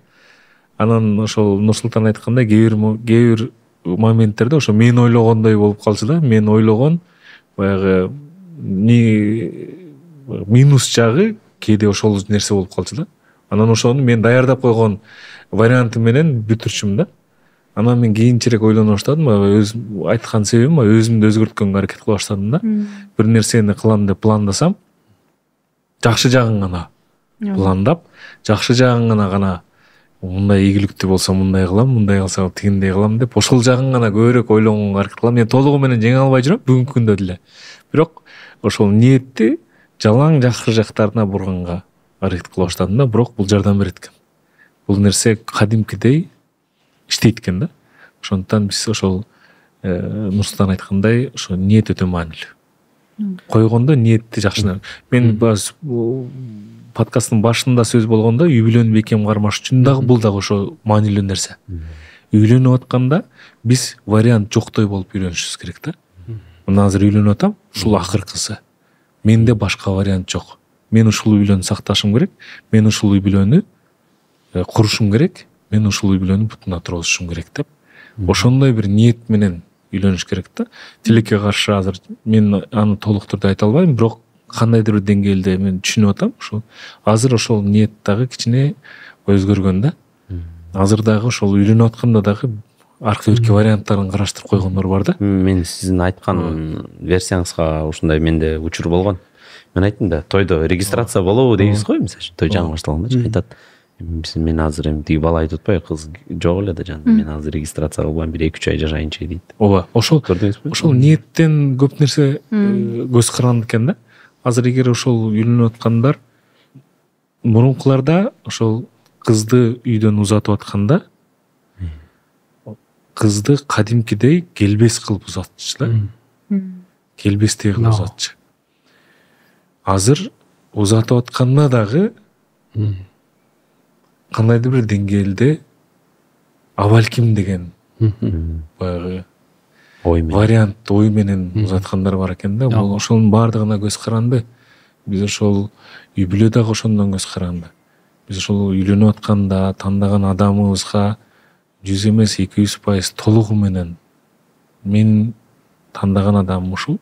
Анан ошол Нурсултан айткандай кээ бир моменттерде ошо мен ойлогондой болуп калчу да. Мен ойлогон баягы минус жагы кээде ошол нерсе болуп калчу да. Анан ошону мен даярдап койгон варианты менен бүтүрчүмүн да. Анан мен кийинчерээк ойлоно баштадым, өзүм айткан себебим өзүмдү өзгөрткөнгө аракет кыла баштадым да. Бир нерсени кылам деп пландасам, жакшы жагын гана пландап, жакшы жагын гана мындай ийгиликтүү болсо мындай кылам, мындай кылсам тигиндей кылам деп ошол жагын гана көбүрөөк ойлонгонго аракет кылам. Мен толугу менен жеңе албай жүрөм бүгүнкү күндө деле. Бирок ошол ниетти жалаң жакшы жактарына бурганга аракет кыла баштадым да. Бирок бул жардам берет экен. Бул нерсе кадимкидей иштейт экен да. Ошондуктан биз ошол Нурсултан айткандай ошо ниет өтө маанилүү. Койгондо ниетти жакшы. Мен подкасттын башында сөз болгондо үй-бүлөнү бекем кармаш үчүн дагы бул дагы ошо маанилүү нерсе. Үйлөнүп атканда биз вариант жоктой болуп үйлөнүшүбүз керек да. Мына азыр үйлөнүп атам, ушул акыркысы. Менде башка вариант жок. Мен ушул үй-бүлөнү сакташым керек, мен ушул үй-бүлөнү курушум керек, мен ушул үй-бүлөнү бутуна тургузушум керек деп. Ошондой бир ниет менен үйлөнүш керек да. Тилекке каршы азыр мен аны толук түрдө айта албайм, бирок кандайдыр бир деңгээлде мен түшүнүп атам. Ошол азыр ошол ниет дагы кичине өзгөргөн да. Азыр дагы ошол үйлөнүп атканда дагы аркы бирки варианттарын караштырып койгондор бар да. Мен сиздин айткан версияңызга ушундай менде учур болгон. Мен айттым да, тойдо регистрация болобу дейсиз го, мисалы үчүн той жаңы башталганда айтат. Мен азыр эми тиги бала айтып атпайбы, кыз жок эле да жан. Мен азыр регистрация кылбайм, 1-2 ай жашайынчы дейт. Ооба, ошол көрдүңүзбү? Ошол ниеттен көп нерсе көз каранды экен да. Азыр эгер ошол үйлөнүп аткандар мурункуларда ошол кызды үйдөн узатып атканда кызды кадимкидей келбес кылып узатчу да. Келбестей кылып узатчу. Азыр узатып атканда дагы кандайдыр бир деңгээлде абалким деген баягы вариант ой менен узаткандар бар экен да. Бул ошонун баардыгына көз каранды. Биз ошол үй бүлө дагы ошондон көз каранды. Биз ошол үйлөнүп атканда тандаган адамыбызга 100 эмес 200% толугу менен мен тандаган адамым ушул.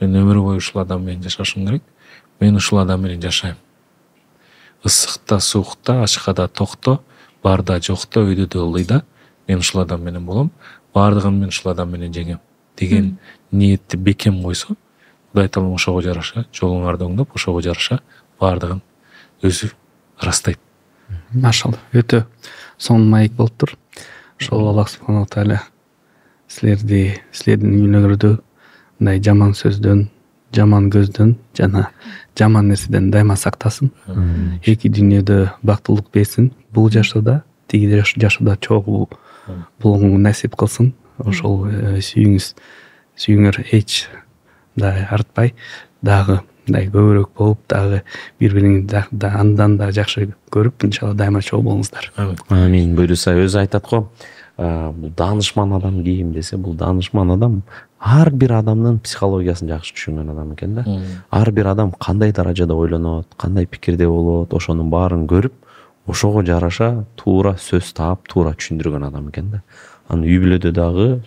Мен өмүр бою ушул адам менен жашашым керек. Мен ушул адам менен жашайм. Ысыкта, суукта, ачкада, токто, барда, жокто, өйдө да, ылдыйда мен ушул адам менен болом. Баардыгын мен ушул адам менен жеңем деген ниетти бекем койсо, Кудай таалам ошого жараша, жолуңарды оңдоп, ошого жараша баардыгын өзү ырастайт. Машалла, өтө сонун маек болуптур. Ошол Аллах субханала тааля силердин үйлөрүдө мындай жаман сөздөн, жаман көздөн жана жаман нерседен дайыма сактасын. Эки дүйнөдө бактылык берсин. Бул жашоодо, тиги жашоодо чогуу булуңу насип кылсын. Ошол сүйүңөр эч да артпай, дагы мындай көбүрөөк болуп, дагы бири-бириңизди андан да жакшы көрүп, иншалла дайыма чогуу болуңуздар. Амин. Буйруса өзү айтат го, бул даанышман адам кийим десе, бул даанышман адам ар бир адамдын психологиясын жакшы түшүнгөн адам экен да. Ар бир адам кандай даражада ойлонот, кандай пикирде болот, ошонун баарын көрүп, ошого жараша туура сөз таап, туура түшүндүргөн адам экен да. Анан үй бүлөдө дагы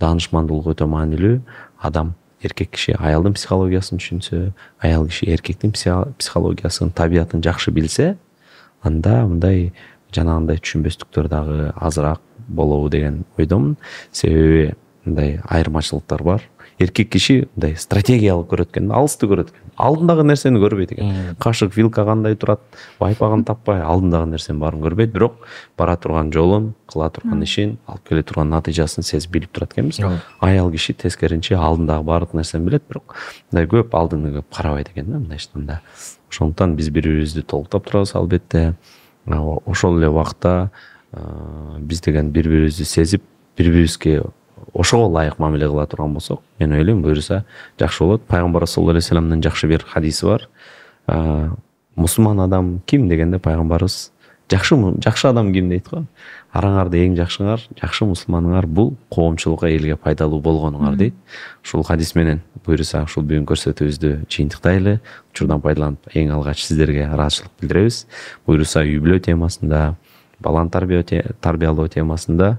даанышмандуулук өтө маанилүү. Адам, эркек киши аялдын психологиясын түшүнсө, аял киши эркектин психологиясын, табиятын жакшы билсе, анда мындай жанагындай түшүнбөстүктөр дагы азыраак болобу деген ойдомун. Себеби мындай айырмачылыктар бар. Эркек киши мындай стратегиялык көрөт экен, алысты көрөт экен. Алдындагы нерсени көрбөйт экен. Кашык, вилка кандай турат, байпагын таппай, алдындагы нерсенин баарын көрбөйт, бирок бара турган жолун, кыла турган ишин, алып келе турган натыйжасын сезип билип турат экенбиз. Аял киши тескеринче алдындагы баардык нерсени билет, бирок мындай көп алдыны көп карабайт экен да мындай иштанда. Ошондуктан биз бири-бирибизди толуктап турабыз албетте. Ошол эле убакта биз деген бири-бирибизди сезип, бири-бирибизге ошого ылайык мамиле кыла турган болсок, мен ойлойм, буюрса жакшы болот. Пайгамбар саллаллаху алейхи вассаламдын жакшы бир хадиси бар. Мусулман адам ким дегенде пайгамбарыбыз жакшы адам ким дейт го. Араңарда эң жакшыңар, жакшы мусулманыңар бул коомчулукка, элге пайдалуу болгонуңар дейт. Ушул хадис менен буюрса ушул бүгүн көрсөтүүбүздү жыйынтыктайлы. Учурдан пайдаланып эң алгач сиздерге ыраазычылык билдиребиз. Буюрса үй бүлө темасында, баланы тарбиялоо темасында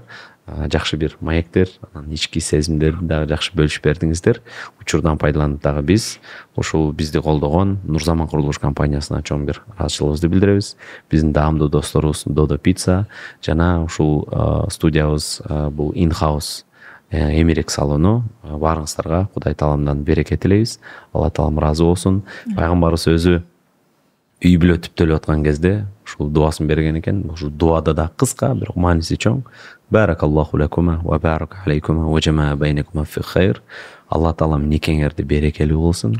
жакшы бир маектер, анан ички сезимдерди дагы жакшы бөлүшүп бердиңиздер. Учурдан пайдаланып дагы биз ушул бизди колдогон Нурзаман курулуш компаниясына чоң бир ыраазычылыгыбызды билдиребиз. Биздин даамдуу досторубуз Додо Pizza жана ушул студиябыз бул in-house эмерек салону. Баарыңыздарга Кудай тааламдан береке тилейбиз. Алла таалам ыраазы болсун. Пайгамбарыбыз өзү үй бүлө түптөлүп аткан кезде ушул дуасын берген экен. Ушул дуада да кыска, бирок мааниси чоң. Баракаллаху лакума ва барак алейкума ва жамаа байнакума фи хайр. Алла таалам никеңерди берекелүү кылсын,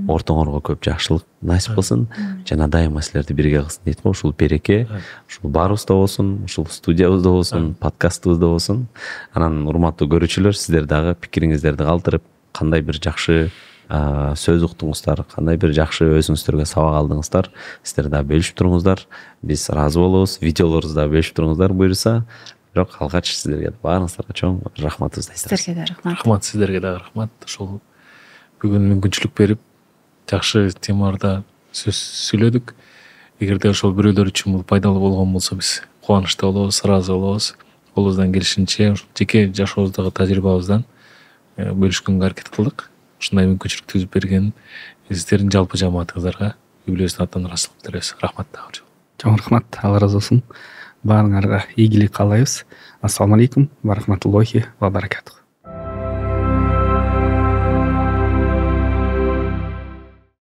ортоңорго көп жакшылык насип кылсын, жана дайыма силерди бирге кылсын дейт го. Ушул береке ушул баарыбызда болсун, ушул студиябызда болсун, подкастыбызда болсун. Анан урматтуу көрүүчүлөр, сиздер дагы пикириңиздерди калтырып, кандай бир жакшы сөз уктуңуздар, кандай бир жакшы өзүңүздөргө сабак алдыңыздар, сиздер да бөлүшүп туруңуздар. Биз ыраазы болобуз. Видеолорубузду да бөлүшүп туруңуздар буюрса. Бирок алгач сиздерге баарыңыздарга чоң рахматыбызды айтабыз. Сиздерге да рахмат. Рахмат, сиздерге да рахмат. Ошол бүгүн мүмкүнчүлүк берип, жакшы темаларда сөз сүйлөдүк. Эгерде ошол бирөөлөр үчүн бул пайдалуу болгон болсо, биз кубанычта болобуз, ыраазы болобуз. Колубуздан келишинче жеке жашообуздагы тажрыйбабыздан бөлүшкөнгө аракет кылдык. Ушундай мүмкүнчүлүк түзүп берген сиздердин жалпы жамаатыңыздарга юбилейбиздин атынан ыраазычылык билдиребиз. Рахмат дагы. Чоң рахмат, Алла разы болсун. Баарыңарга ийгилик каалайбыз. Ассаламу алейкум ва рахматуллахи ва баракатух.